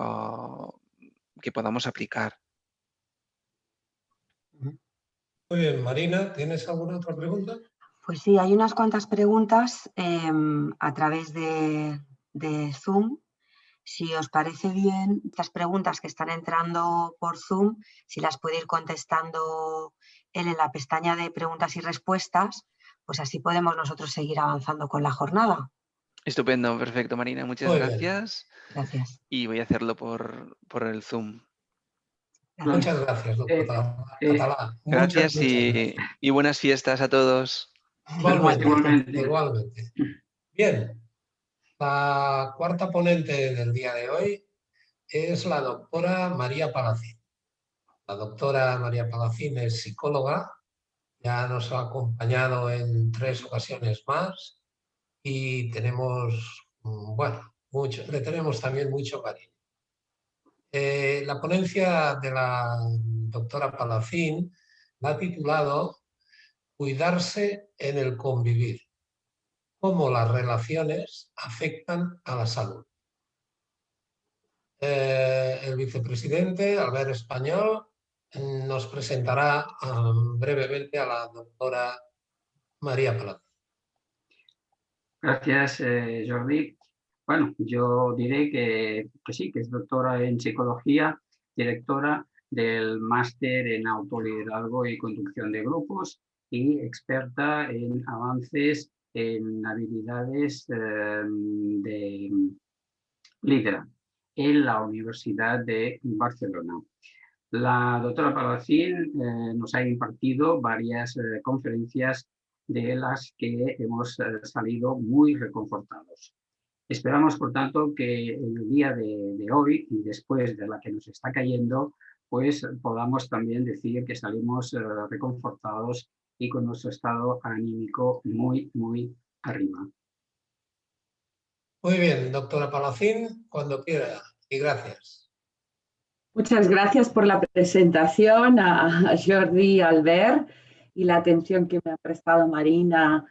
E: que podamos aplicar.
B: Muy bien, Marina, ¿tienes alguna otra pregunta?
A: Pues sí, hay unas cuantas preguntas a través de Zoom. Si os parece bien, estas preguntas que están entrando por Zoom, si las puede ir contestando él en la pestaña de preguntas y respuestas, pues así podemos nosotros seguir avanzando con la jornada.
E: Estupendo, perfecto, Marina. Muchas gracias.
A: Gracias.
E: Y voy a hacerlo por el Zoom.
B: Muchas gracias, doctor Català.
E: Gracias y buenas fiestas a todos.
B: Igualmente. Bien, la cuarta ponente del día de hoy es la doctora María Palacín. La doctora María Palacín es psicóloga, ya nos ha acompañado en 3 ocasiones más y tenemos, le tenemos también mucho cariño. La ponencia de la doctora Palacín la ha titulado Cuidarse en el convivir, cómo las relaciones afectan a la salud. El vicepresidente, Albert Español, nos presentará brevemente a la doctora María Palacín.
C: Gracias, Jordi. Bueno, yo diré que sí, que es doctora en psicología, directora del máster en autoliderazgo y conducción de grupos y experta en avances en habilidades de liderazgo en la Universidad de Barcelona. La doctora Palacín nos ha impartido varias conferencias de las que hemos salido muy reconfortados. Esperamos, por tanto, que en el día de hoy y después de la que nos está cayendo, pues podamos también decir que salimos reconfortados y con nuestro estado anímico muy, muy arriba.
B: Muy bien, doctora Palacín, cuando quiera, y gracias.
H: Muchas gracias por la presentación a Jordi y Albert y la atención que me ha prestado Marina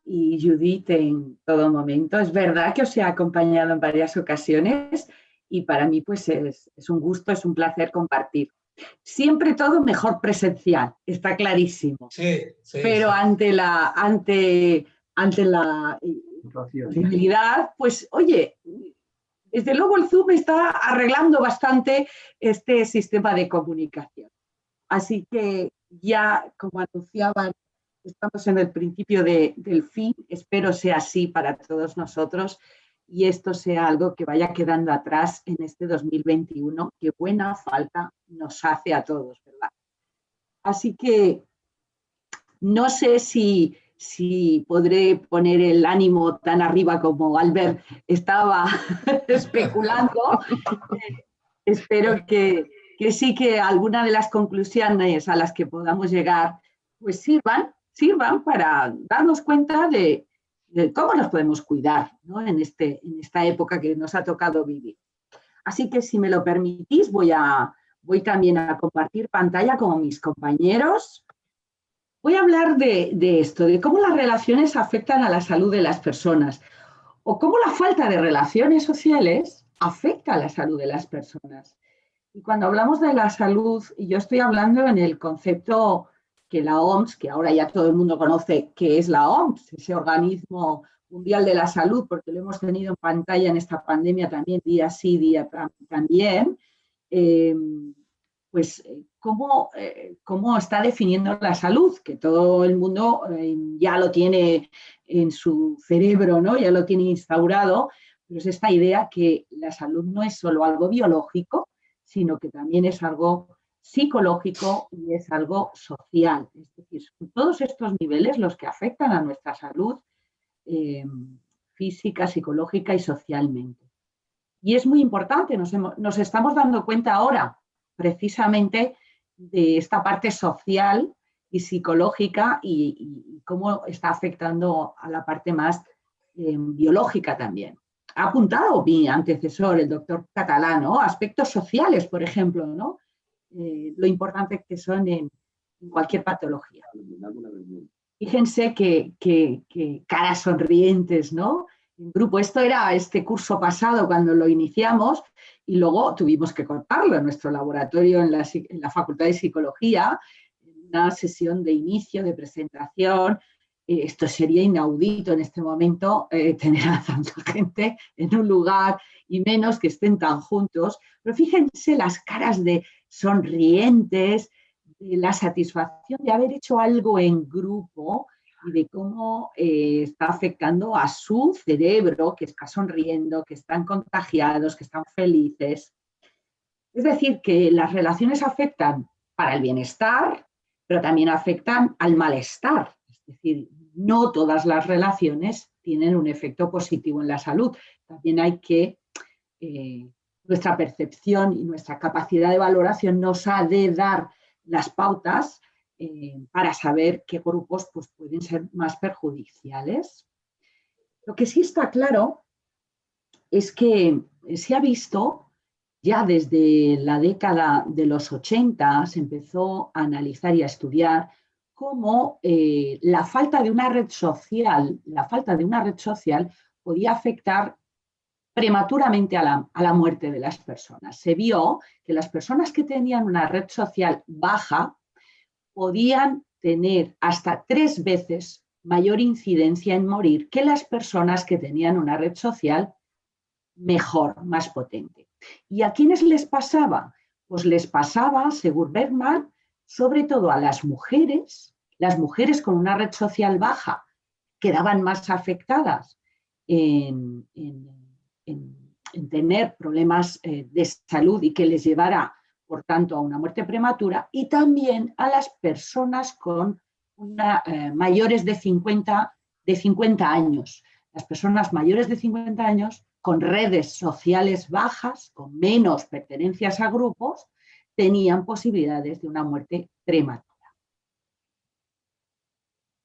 H: y Judith en todo momento. Es verdad que os he acompañado en varias ocasiones y para mí pues es un gusto, es un placer compartir. Siempre todo mejor presencial, está clarísimo.
B: Sí,
H: pero
B: sí.
H: Ante la posibilidad, pues oye, desde luego el Zoom está arreglando bastante este sistema de comunicación. Así que ya, como anunciaban, estamos en el principio del fin. Espero sea así para todos nosotros y esto sea algo que vaya quedando atrás en este 2021, que buena falta nos hace a todos, ¿verdad? Así que No sé si podré poner el ánimo tan arriba como Albert estaba especulando. Espero que sí, que alguna de las conclusiones a las que podamos llegar pues sirvan para darnos cuenta de cómo nos podemos cuidar, ¿no? en esta época que nos ha tocado vivir. Así que, si me lo permitís, voy también a compartir pantalla con mis compañeros. Voy a hablar de esto, de cómo las relaciones afectan a la salud de las personas o cómo la falta de relaciones sociales afecta a la salud de las personas. Y cuando hablamos de la salud, yo estoy hablando en el concepto que la OMS, que ahora ya todo el mundo conoce qué es la OMS, ese organismo mundial de la salud, porque lo hemos tenido en pantalla en esta pandemia también, día sí, día también, pues cómo está definiendo la salud, que todo el mundo ya lo tiene en su cerebro, ¿no? Ya lo tiene instaurado, pero es esta idea que la salud no es solo algo biológico, sino que también es algo psicológico y es algo social. Es decir, son todos estos niveles los que afectan a nuestra salud física, psicológica y socialmente. Y es muy importante, nos estamos dando cuenta ahora precisamente de esta parte social y psicológica y cómo está afectando a la parte más biológica también. Ha apuntado mi antecesor, el doctor Catalán, ¿no? Aspectos sociales, por ejemplo, ¿no? Lo importante que son en cualquier patología. Fíjense que caras sonrientes, ¿no? En grupo. Esto era este curso pasado cuando lo iniciamos y luego tuvimos que cortarlo en nuestro laboratorio en la Facultad de Psicología, en una sesión de inicio, de presentación. Esto sería inaudito en este momento, tener a tanta gente en un lugar y menos que estén tan juntos. Pero fíjense las caras de sonrientes, de la satisfacción de haber hecho algo en grupo y de cómo está afectando a su cerebro, que está sonriendo, que están contagiados, que están felices. Es decir, que las relaciones afectan para el bienestar, pero también afectan al malestar. Es decir, no todas las relaciones tienen un efecto positivo en la salud. También hay que, nuestra percepción y nuestra capacidad de valoración nos ha de dar las pautas para saber qué grupos pues, pueden ser más perjudiciales. Lo que sí está claro es que se ha visto ya desde la década de los 80, se empezó a analizar y a estudiar cómo la falta de una red social podía afectar prematuramente a la muerte de las personas. Se vio que las personas que tenían una red social baja podían tener hasta 3 veces mayor incidencia en morir que las personas que tenían una red social mejor, más potente. ¿Y a quiénes les pasaba? Pues les pasaba, según Bergman, sobre todo a las mujeres con una red social baja quedaban más afectadas en tener problemas de salud y que les llevara, por tanto, a una muerte prematura, y también a las personas con mayores de 50 años. Las personas mayores de 50 años con redes sociales bajas, con menos pertenencias a grupos, tenían posibilidades de una muerte prematura.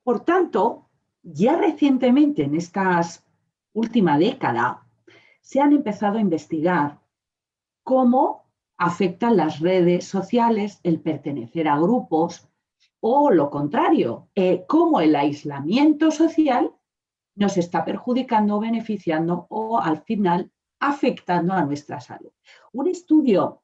H: Por tanto, ya recientemente, en esta última década, se han empezado a investigar cómo afectan las redes sociales, el pertenecer a grupos, o lo contrario, cómo el aislamiento social nos está perjudicando o beneficiando o al final afectando a nuestra salud. Un estudio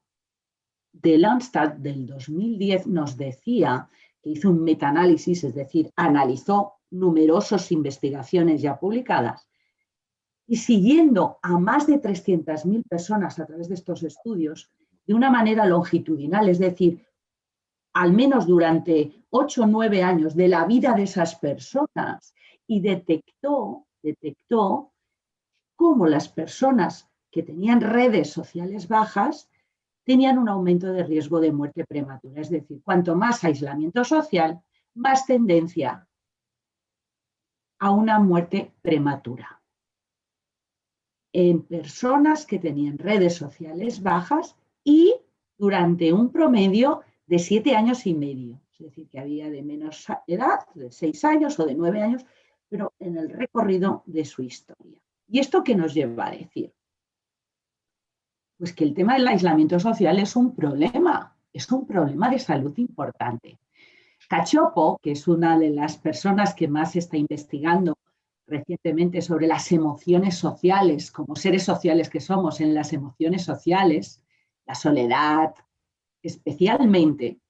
H: de Lancet del 2010 nos decía que hizo un metaanálisis, es decir, analizó numerosas investigaciones ya publicadas y siguiendo a más de 300.000 personas a través de estos estudios de una manera longitudinal, es decir, al menos durante 8 o 9 años de la vida de esas personas, y detectó cómo las personas que tenían redes sociales bajas tenían un aumento de riesgo de muerte prematura. Es decir, cuanto más aislamiento social, más tendencia a una muerte prematura. En personas que tenían redes sociales bajas y durante un promedio de 7 años y medio. Es decir, que había de menos edad, de 6 años o de 9 años, pero en el recorrido de su historia. ¿Y esto qué nos lleva a decir? Pues que el tema del aislamiento social es un problema de salud importante. Cacioppo, que es una de las personas que más está investigando recientemente sobre las emociones sociales, como seres sociales que somos en las emociones sociales, la soledad especialmente,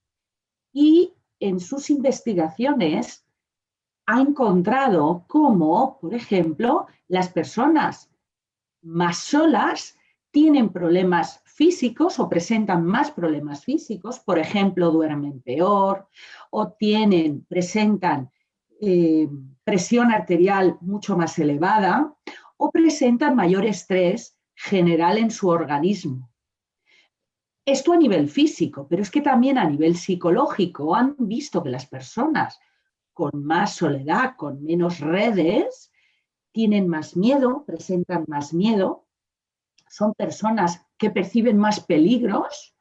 H: y en sus investigaciones ha encontrado cómo, por ejemplo, las personas más solas tienen problemas físicos o presentan más problemas físicos, por ejemplo, duermen peor o presentan presión arterial mucho más elevada o presentan mayor estrés general en su organismo. Esto a nivel físico, pero es que también a nivel psicológico han visto que las personas con más soledad, con menos redes, tienen más miedo, presentan más miedo, son personas que perciben más peligros.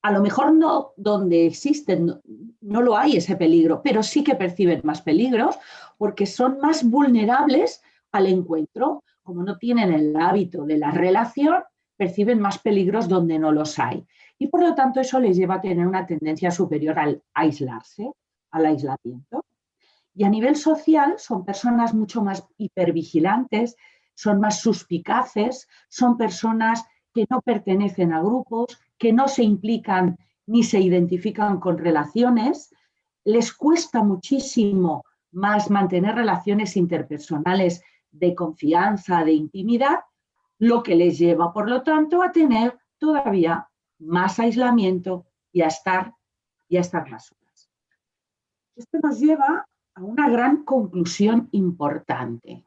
H: A lo mejor no donde existen, no lo hay ese peligro, pero sí que perciben más peligros porque son más vulnerables al encuentro. Como no tienen el hábito de la relación, perciben más peligros donde no los hay. Y por lo tanto eso les lleva a tener una tendencia superior al aislarse, al aislamiento. Y a nivel social son personas mucho más hipervigilantes, son más suspicaces, son personas que no pertenecen a grupos, que no se implican ni se identifican con relaciones, les cuesta muchísimo más mantener relaciones interpersonales de confianza, de intimidad, lo que les lleva, por lo tanto, a tener todavía más aislamiento y a estar más solas. Esto nos lleva a una gran conclusión importante.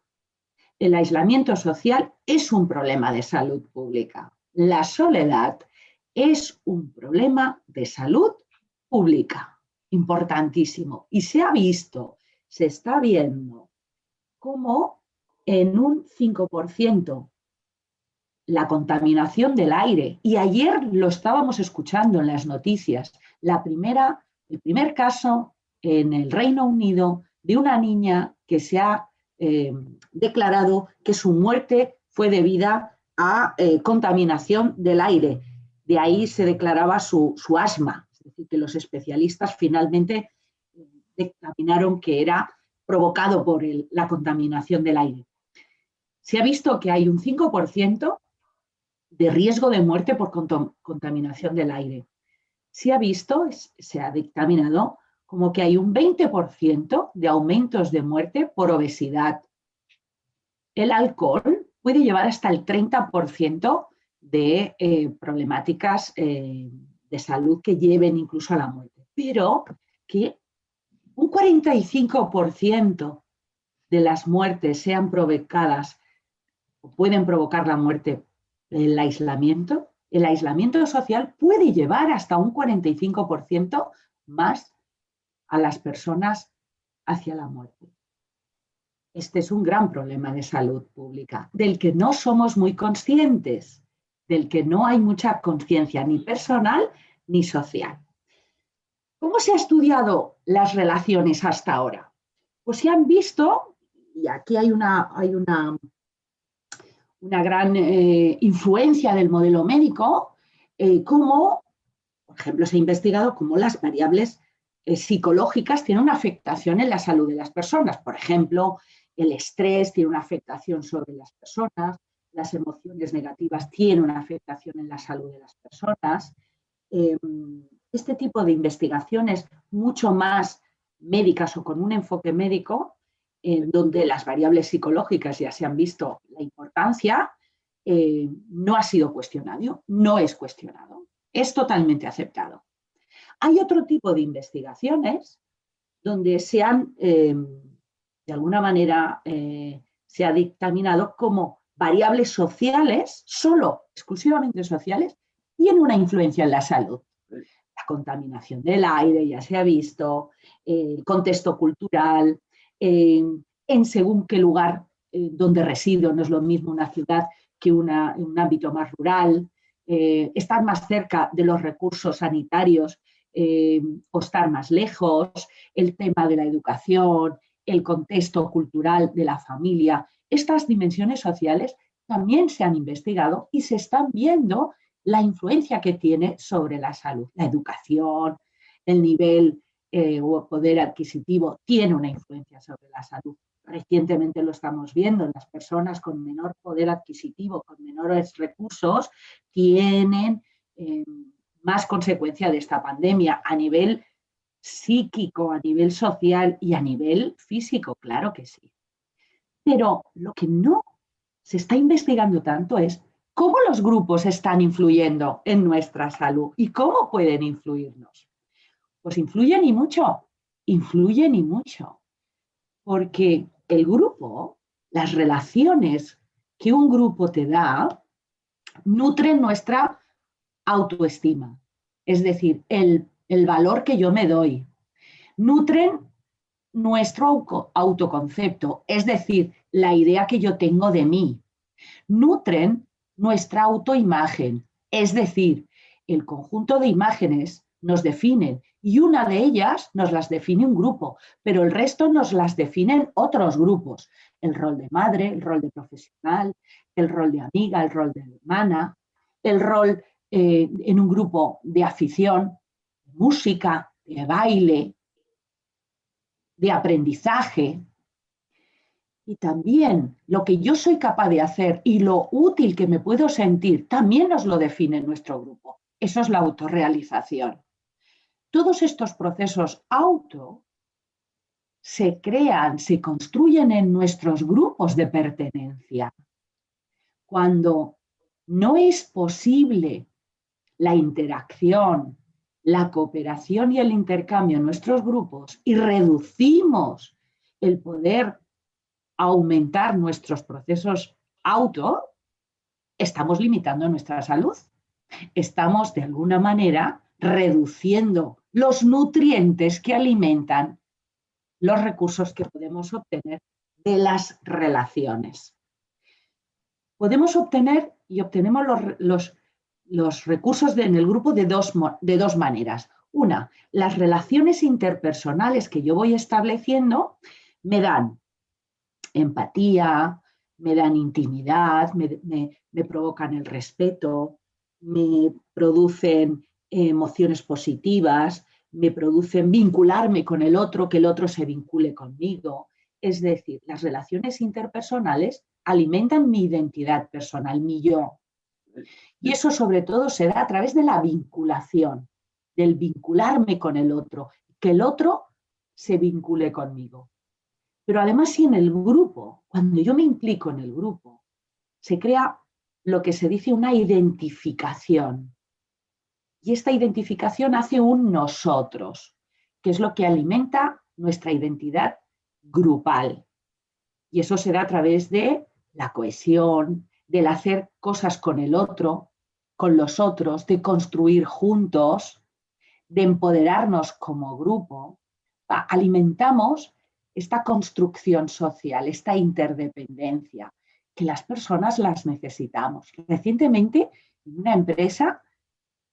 H: El aislamiento social es un problema de salud pública. La soledad es un problema de salud pública, importantísimo. Y se está viendo cómo en un 5% la contaminación del aire, y ayer lo estábamos escuchando en las noticias, el primer caso en el Reino Unido de una niña que se ha declarado que su muerte fue debida a contaminación del aire. De ahí se declaraba su asma, es decir, que los especialistas finalmente dictaminaron que era provocado por la contaminación del aire. Se ha visto que hay un 5% de riesgo de muerte por contaminación del aire. Se ha dictaminado como que hay un 20% de aumentos de muerte por obesidad. El alcohol puede llevar hasta el 30% de problemáticas de salud que lleven incluso a la muerte. Pero que un 45% de las muertes sean provocadas o pueden provocar la muerte el aislamiento social puede llevar hasta un 45% más a las personas hacia la muerte. Este es un gran problema de salud pública, del que no somos muy conscientes, del que no hay mucha conciencia ni personal ni social. ¿Cómo se han estudiado las relaciones hasta ahora? Pues se han visto, y aquí hay una gran influencia del modelo médico, cómo, por ejemplo, se ha investigado cómo las variables psicológicas tienen una afectación en la salud de las personas. Por ejemplo, el estrés tiene una afectación sobre las personas, las emociones negativas tienen una afectación en la salud de las personas. Este tipo de investigaciones mucho más médicas o con un enfoque médico, donde las variables psicológicas ya se han visto la importancia, no ha sido cuestionado, no es cuestionado, es totalmente aceptado. Hay otro tipo de investigaciones donde se han, de alguna manera, se ha dictaminado como variables sociales, exclusivamente sociales, tienen una influencia en la salud. La contaminación del aire, ya se ha visto, el contexto cultural, en según qué lugar donde resido, no es lo mismo una ciudad que un ámbito más rural, estar más cerca de los recursos sanitarios o estar más lejos, el tema de la educación, el contexto cultural de la familia. Estas dimensiones sociales también se han investigado y se están viendo la influencia que tiene sobre la salud. La educación, el nivel o poder adquisitivo tiene una influencia sobre la salud. Recientemente lo estamos viendo, las personas con menor poder adquisitivo, con menores recursos, tienen más consecuencia de esta pandemia a nivel psíquico, a nivel social y a nivel físico, claro que sí. Pero lo que no se está investigando tanto es cómo los grupos están influyendo en nuestra salud y cómo pueden influirnos. Pues influyen y mucho, porque el grupo, las relaciones que un grupo te da, nutren nuestra autoestima, es decir, el valor que yo me doy, nutren nuestro autoconcepto, es decir, la idea que yo tengo de mí, nutren nuestra autoimagen, es decir, el conjunto de imágenes nos definen y una de ellas nos las define un grupo, pero el resto nos las definen otros grupos. El rol de madre, el rol de profesional, el rol de amiga, el rol de hermana, el rol en un grupo de afición, de música, de baile, de aprendizaje. Y también lo que yo soy capaz de hacer y lo útil que me puedo sentir, también nos lo define nuestro grupo. Eso es la autorrealización. Todos estos procesos se crean, se construyen en nuestros grupos de pertenencia. Cuando no es posible la interacción, la cooperación y el intercambio en nuestros grupos y reducimos el poder aumentar nuestros procesos estamos limitando nuestra salud. Estamos, de alguna manera, reduciendo los nutrientes que alimentan los recursos que podemos obtener de las relaciones. Podemos obtener y obtenemos los recursos en el grupo de dos maneras. Una, las relaciones interpersonales que yo voy estableciendo me dan empatía, me dan intimidad, me provocan el respeto, me producen emociones positivas, me producen vincularme con el otro, que el otro se vincule conmigo. Es decir, las relaciones interpersonales alimentan mi identidad personal, mi yo. Y eso sobre todo se da a través de la vinculación, del vincularme con el otro, que el otro se vincule conmigo. Pero además, si en el grupo, cuando yo me implico en el grupo, se crea lo que se dice una identificación. Y esta identificación hace un nosotros, que es lo que alimenta nuestra identidad grupal. Y eso se da a través de la cohesión, del hacer cosas con el otro, con los otros, de construir juntos, de empoderarnos como grupo. Alimentamos esta construcción social, esta interdependencia, que las personas las necesitamos. Recientemente, en una empresa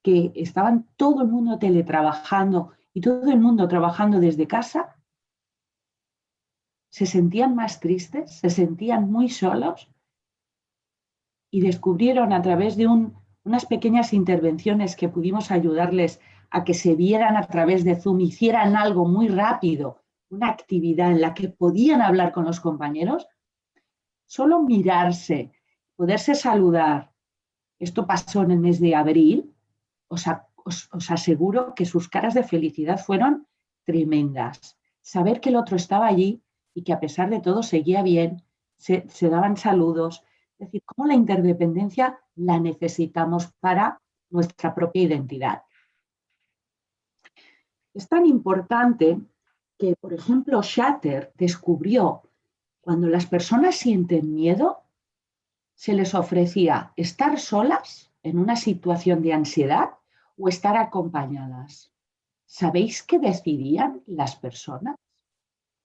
H: que estaban todo el mundo teletrabajando y todo el mundo trabajando desde casa, se sentían más tristes, se sentían muy solos y descubrieron a través de unas pequeñas intervenciones que pudimos ayudarles a que se vieran a través de Zoom, hicieran algo muy rápido, una actividad en la que podían hablar con los compañeros, solo mirarse, poderse saludar. Esto pasó en el mes de abril. Os aseguro que sus caras de felicidad fueron tremendas. Saber que el otro estaba allí y que a pesar de todo seguía bien, se daban saludos. Es decir, cómo la interdependencia la necesitamos para nuestra propia identidad. Es tan importante que, por ejemplo, Shatter descubrió cuando las personas sienten miedo, se les ofrecía estar solas en una situación de ansiedad o estar acompañadas? ¿Sabéis qué decidían las personas?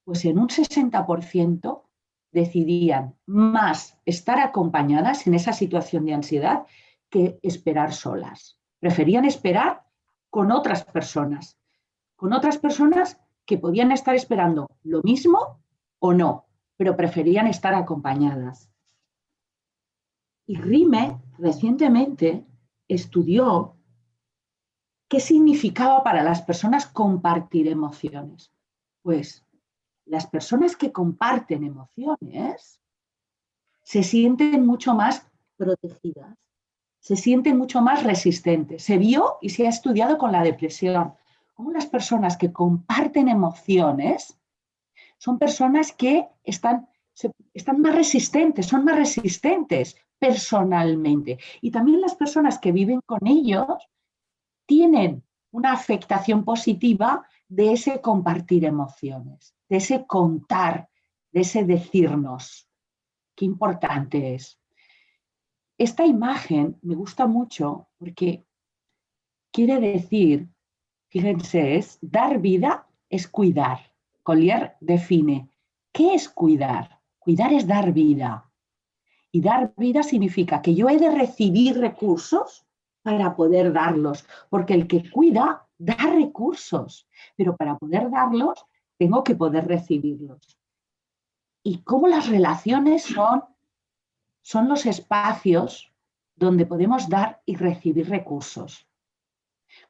H: Pues en un 60% decidían más estar acompañadas en esa situación de ansiedad que esperar solas. Preferían esperar con otras personas que podían estar esperando lo mismo o no, pero preferían estar acompañadas. Y Rime recientemente estudió qué significaba para las personas compartir emociones. Pues las personas que comparten emociones se sienten mucho más protegidas, se sienten mucho más resistentes. Se vio y se ha estudiado con la depresión, cómo las personas que comparten emociones son personas que están más resistentes, son más resistentes personalmente. Y también las personas que viven con ellos tienen una afectación positiva de ese compartir emociones, de ese contar, de ese decirnos. Qué importante es. Esta imagen me gusta mucho porque quiere decir, fíjense, es dar vida, es cuidar. Collier define, ¿qué es cuidar? Cuidar es dar vida. Y dar vida significa que yo he de recibir recursos para poder darlos, porque el que cuida da recursos, pero para poder darlos tengo que poder recibirlos. Y cómo las relaciones son los espacios donde podemos dar y recibir recursos.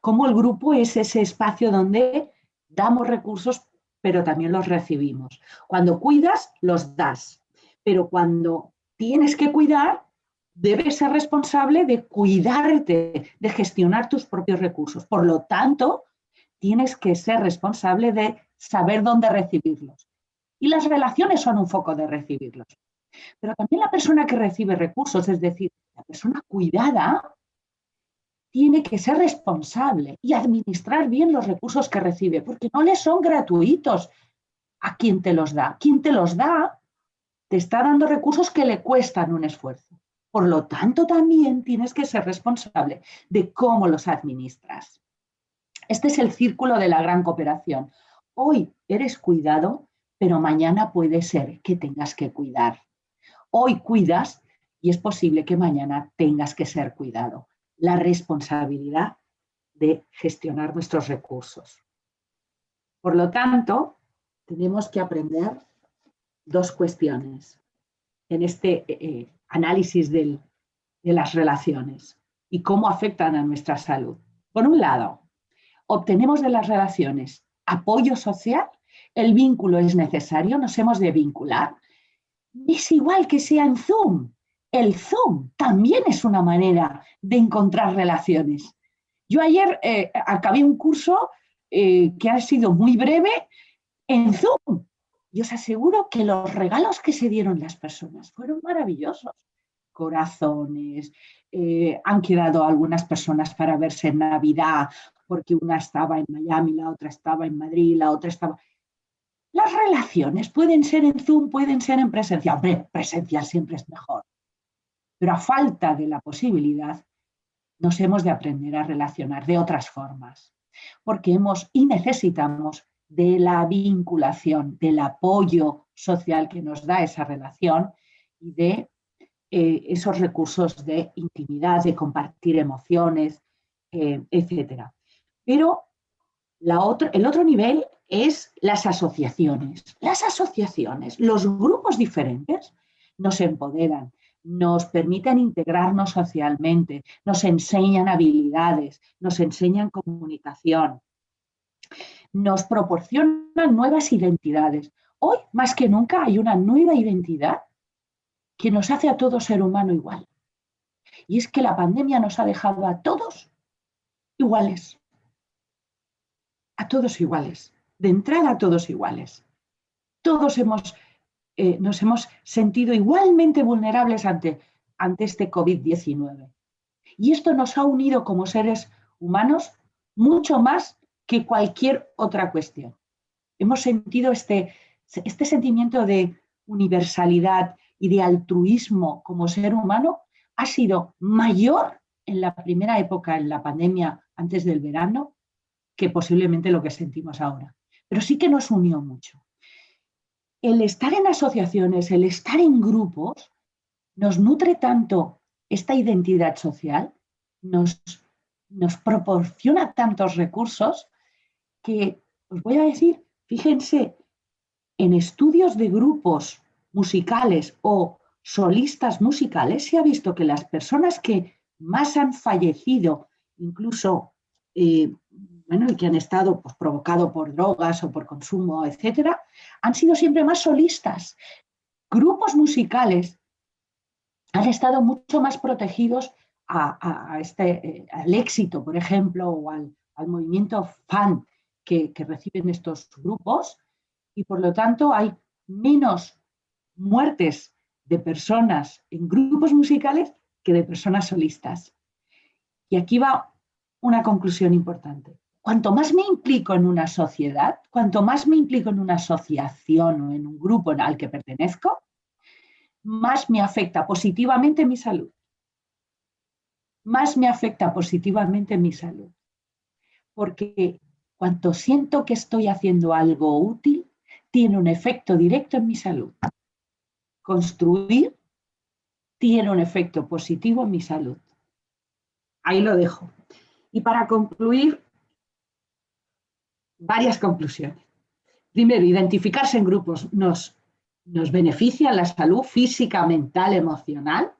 H: Cómo el grupo es ese espacio donde damos recursos, pero también los recibimos. Cuando cuidas, los das, pero cuando tienes que cuidar, debes ser responsable de cuidarte, de gestionar tus propios recursos. Por lo tanto, tienes que ser responsable de saber dónde recibirlos. Y las relaciones son un foco de recibirlos. Pero también la persona que recibe recursos, es decir, la persona cuidada, tiene que ser responsable y administrar bien los recursos que recibe, porque no le son gratuitos a quien te los da. Quien te los da te está dando recursos que le cuestan un esfuerzo. Por lo tanto, también tienes que ser responsable de cómo los administras. Este es el círculo de la gran cooperación. Hoy eres cuidado, pero mañana puede ser que tengas que cuidar. Hoy cuidas y es posible que mañana tengas que ser cuidado. La responsabilidad de gestionar nuestros recursos. Por lo tanto, tenemos que aprender dos cuestiones en este análisis de las relaciones y cómo afectan a nuestra salud. Por un lado, obtenemos de las relaciones apoyo social, el vínculo es necesario, nos hemos de vincular. Es igual que sea en Zoom. El Zoom también es una manera de encontrar relaciones. Yo ayer acabé un curso que ha sido muy breve en Zoom. Y os aseguro que los regalos que se dieron las personas fueron maravillosos. Corazones, han quedado algunas personas para verse en Navidad, porque una estaba en Miami, la otra estaba en Madrid, la otra estaba... Las relaciones pueden ser en Zoom, pueden ser en presencial. Hombre, presencial siempre es mejor. Pero a falta de la posibilidad, nos hemos de aprender a relacionar de otras formas. Porque hemos y necesitamos de la vinculación, del apoyo social que nos da esa relación y de esos recursos de intimidad, de compartir emociones, etc. Pero el otro nivel es las asociaciones. Las asociaciones, los grupos diferentes, nos empoderan, nos permiten integrarnos socialmente, nos enseñan habilidades, nos enseñan comunicación, nos proporcionan nuevas identidades. Hoy, más que nunca, hay una nueva identidad que nos hace a todo ser humano igual. Y es que la pandemia nos ha dejado a todos iguales. A todos iguales. De entrada, a todos iguales. Todos nos hemos sentido igualmente vulnerables ante este COVID-19. Y esto nos ha unido como seres humanos mucho más que cualquier otra cuestión. Hemos sentido este sentimiento de universalidad y de altruismo como ser humano ha sido mayor en la primera época, en la pandemia antes del verano que posiblemente lo que sentimos ahora. Pero sí que nos unió mucho. El estar en asociaciones, el estar en grupos, nos nutre tanto esta identidad social, nos proporciona tantos recursos que, os voy a decir, fíjense, en estudios de grupos musicales o solistas musicales se ha visto que las personas que más han fallecido, incluso y que han estado pues, provocados por drogas o por consumo, etcétera, han sido siempre más solistas. Grupos musicales han estado mucho más protegidos al éxito, por ejemplo, o al movimiento fan que reciben estos grupos, y por lo tanto hay menos muertes de personas en grupos musicales que de personas solistas. Y aquí va una conclusión importante. Cuanto más me implico en una sociedad, cuanto más me implico en una asociación o en un grupo al que pertenezco, más me afecta positivamente mi salud. Más me afecta positivamente mi salud. Porque cuanto siento que estoy haciendo algo útil, tiene un efecto directo en mi salud. Construir tiene un efecto positivo en mi salud. Ahí lo dejo. Y para concluir, varias conclusiones. Primero, identificarse en grupos nos beneficia la salud física, mental, emocional.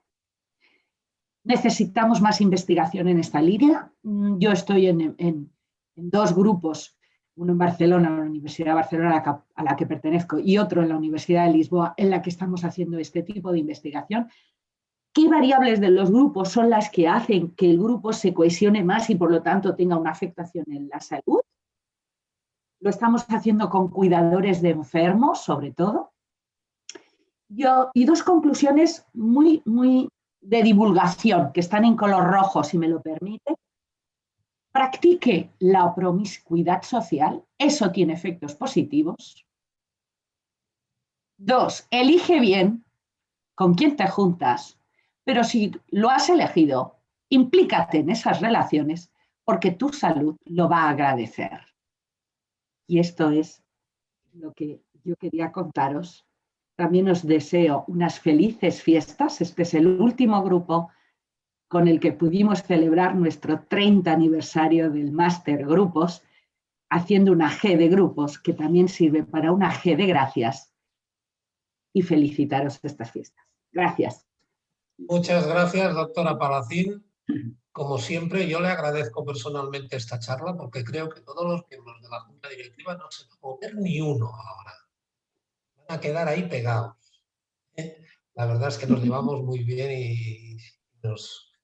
H: Necesitamos más investigación en esta línea. Yo estoy en dos grupos, uno en Barcelona, en la Universidad de Barcelona a la que pertenezco, y otro en la Universidad de Lisboa, en la que estamos haciendo este tipo de investigación. ¿Qué variables de los grupos son las que hacen que el grupo se cohesione más y por lo tanto tenga una afectación en la salud? Lo estamos haciendo con cuidadores de enfermos, sobre todo. Y dos conclusiones muy de divulgación, que están en color rojo, si me lo permite. Practique la promiscuidad social, eso tiene efectos positivos. 2, elige bien con quién te juntas, pero si lo has elegido, implícate en esas relaciones porque tu salud lo va a agradecer. Y esto es lo que yo quería contaros. También os deseo unas felices fiestas. Este es el último grupo con el que pudimos celebrar nuestro 30 aniversario del Máster Grupos, haciendo una G de grupos, que también sirve para una G de gracias. Y felicitaros estas fiestas. Gracias.
B: Muchas gracias, doctora Palacín. Como siempre, yo le agradezco personalmente esta charla porque creo que todos los miembros de la Junta Directiva no se va a mover ni uno ahora. Van a quedar ahí pegados. La verdad es que nos llevamos muy bien y nos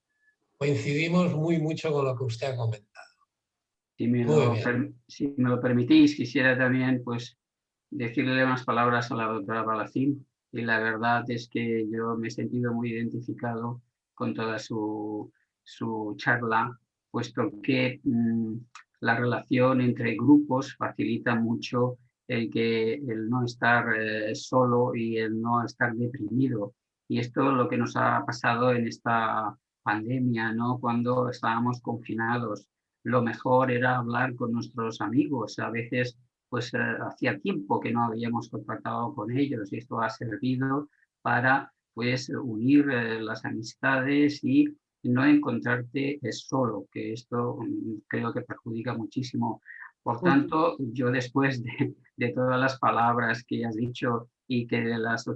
B: coincidimos mucho con lo que usted ha comentado.
C: Si me lo permitís, quisiera también pues, decirle unas palabras a la doctora Palacín. Y la verdad es que yo me he sentido muy identificado con toda su charla, puesto que la relación entre grupos facilita mucho el no estar solo y el no estar deprimido. Y esto es lo que nos ha pasado en esta pandemia, ¿no? Cuando estábamos confinados. Lo mejor era hablar con nuestros amigos. A veces pues hacía tiempo que no habíamos contactado con ellos y esto ha servido para pues unir las amistades y no encontrarte solo, que esto creo que perjudica muchísimo. Por tanto, yo después de todas las palabras que has dicho y que las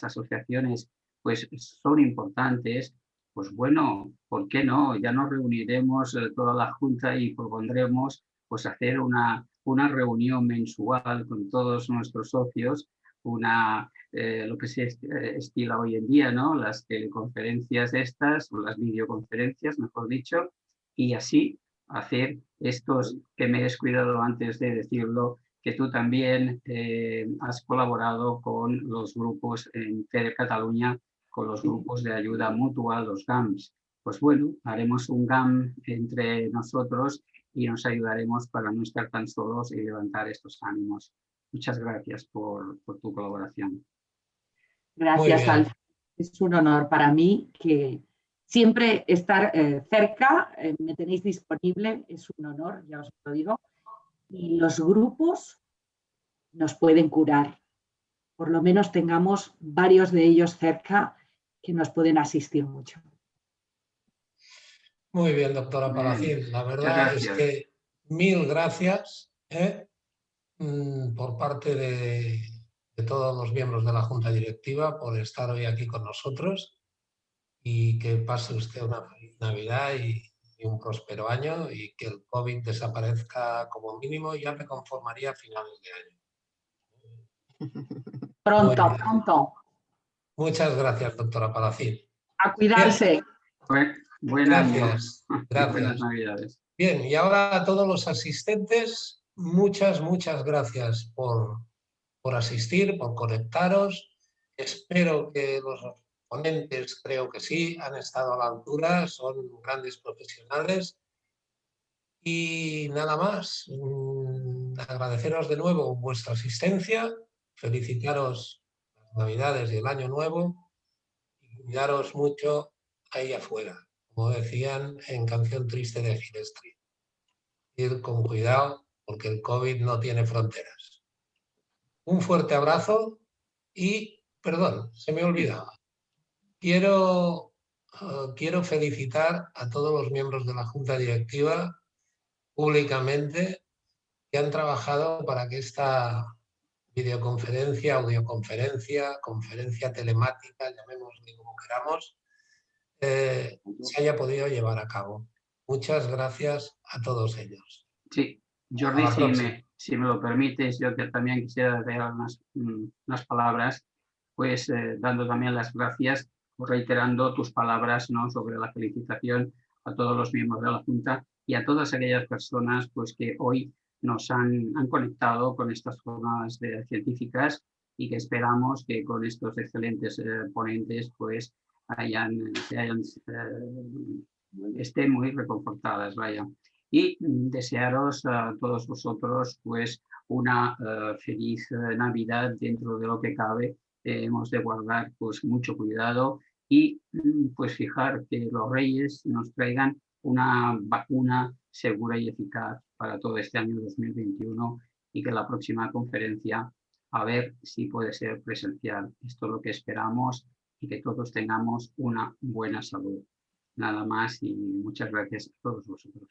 C: asociaciones pues son importantes, pues bueno, ¿por qué no? Ya nos reuniremos toda la Junta y propondremos pues hacer una reunión mensual con todos nuestros socios, lo que se estila hoy en día, ¿no? Las teleconferencias estas, o las videoconferencias, mejor dicho, y así hacer estos que me he descuidado antes de decirlo, que tú también has colaborado con los grupos en FEDER Cataluña, con los grupos de ayuda mutua, los GAMs. Pues bueno, haremos un GAM entre nosotros y nos ayudaremos para no estar tan solos y levantar estos ánimos. Muchas gracias por tu colaboración.
H: Gracias, Alf. Es un honor para mí que siempre estar cerca, me tenéis disponible, es un honor, ya os lo digo. Y los grupos nos pueden curar. Por lo menos tengamos varios de ellos cerca que nos pueden asistir mucho.
B: Muy bien, doctora Palacín. La verdad es que 1000 gracias por parte de todos los miembros de la Junta Directiva por estar hoy aquí con nosotros y que pase usted una feliz Navidad y un próspero año y que el COVID desaparezca como mínimo. Ya me conformaría a finales de año.
H: Pronto, pronto.
B: Muchas gracias, doctora Palacín.
H: A cuidarse.
B: Gracias.
C: Buenas Navidades.
B: Bien, y ahora a todos los asistentes, muchas gracias por asistir, por conectaros. Espero que los ponentes, creo que sí, han estado a la altura, son grandes profesionales. Y nada más, agradeceros de nuevo vuestra asistencia, felicitaros las Navidades y el Año Nuevo y cuidaros mucho ahí afuera, como decían en Canción Triste de Gillespie. Ir con cuidado porque el COVID no tiene fronteras. Un fuerte abrazo y, perdón, se me olvidaba. Quiero felicitar a todos los miembros de la Junta Directiva públicamente que han trabajado para que esta videoconferencia, audioconferencia, conferencia telemática, llamémosle como queramos, se haya podido llevar a cabo. Muchas gracias a todos ellos.
C: Sí, Jordi, si me lo permites, yo que también quisiera dar unas palabras, pues dando también las gracias, reiterando tus palabras, ¿no?, sobre la felicitación a todos los miembros de la Junta y a todas aquellas personas pues, que hoy nos han conectado con estas jornadas científicas y que esperamos que con estos excelentes ponentes pues estén muy reconfortadas, vaya. Y desearos a todos vosotros pues una feliz Navidad dentro de lo que cabe. Hemos de guardar pues mucho cuidado y pues fijar que los Reyes nos traigan una vacuna segura y eficaz para todo este año 2021 y que la próxima conferencia a ver si puede ser presencial. Esto es lo que esperamos y que todos tengamos una buena salud. Nada más y muchas gracias a todos vosotros.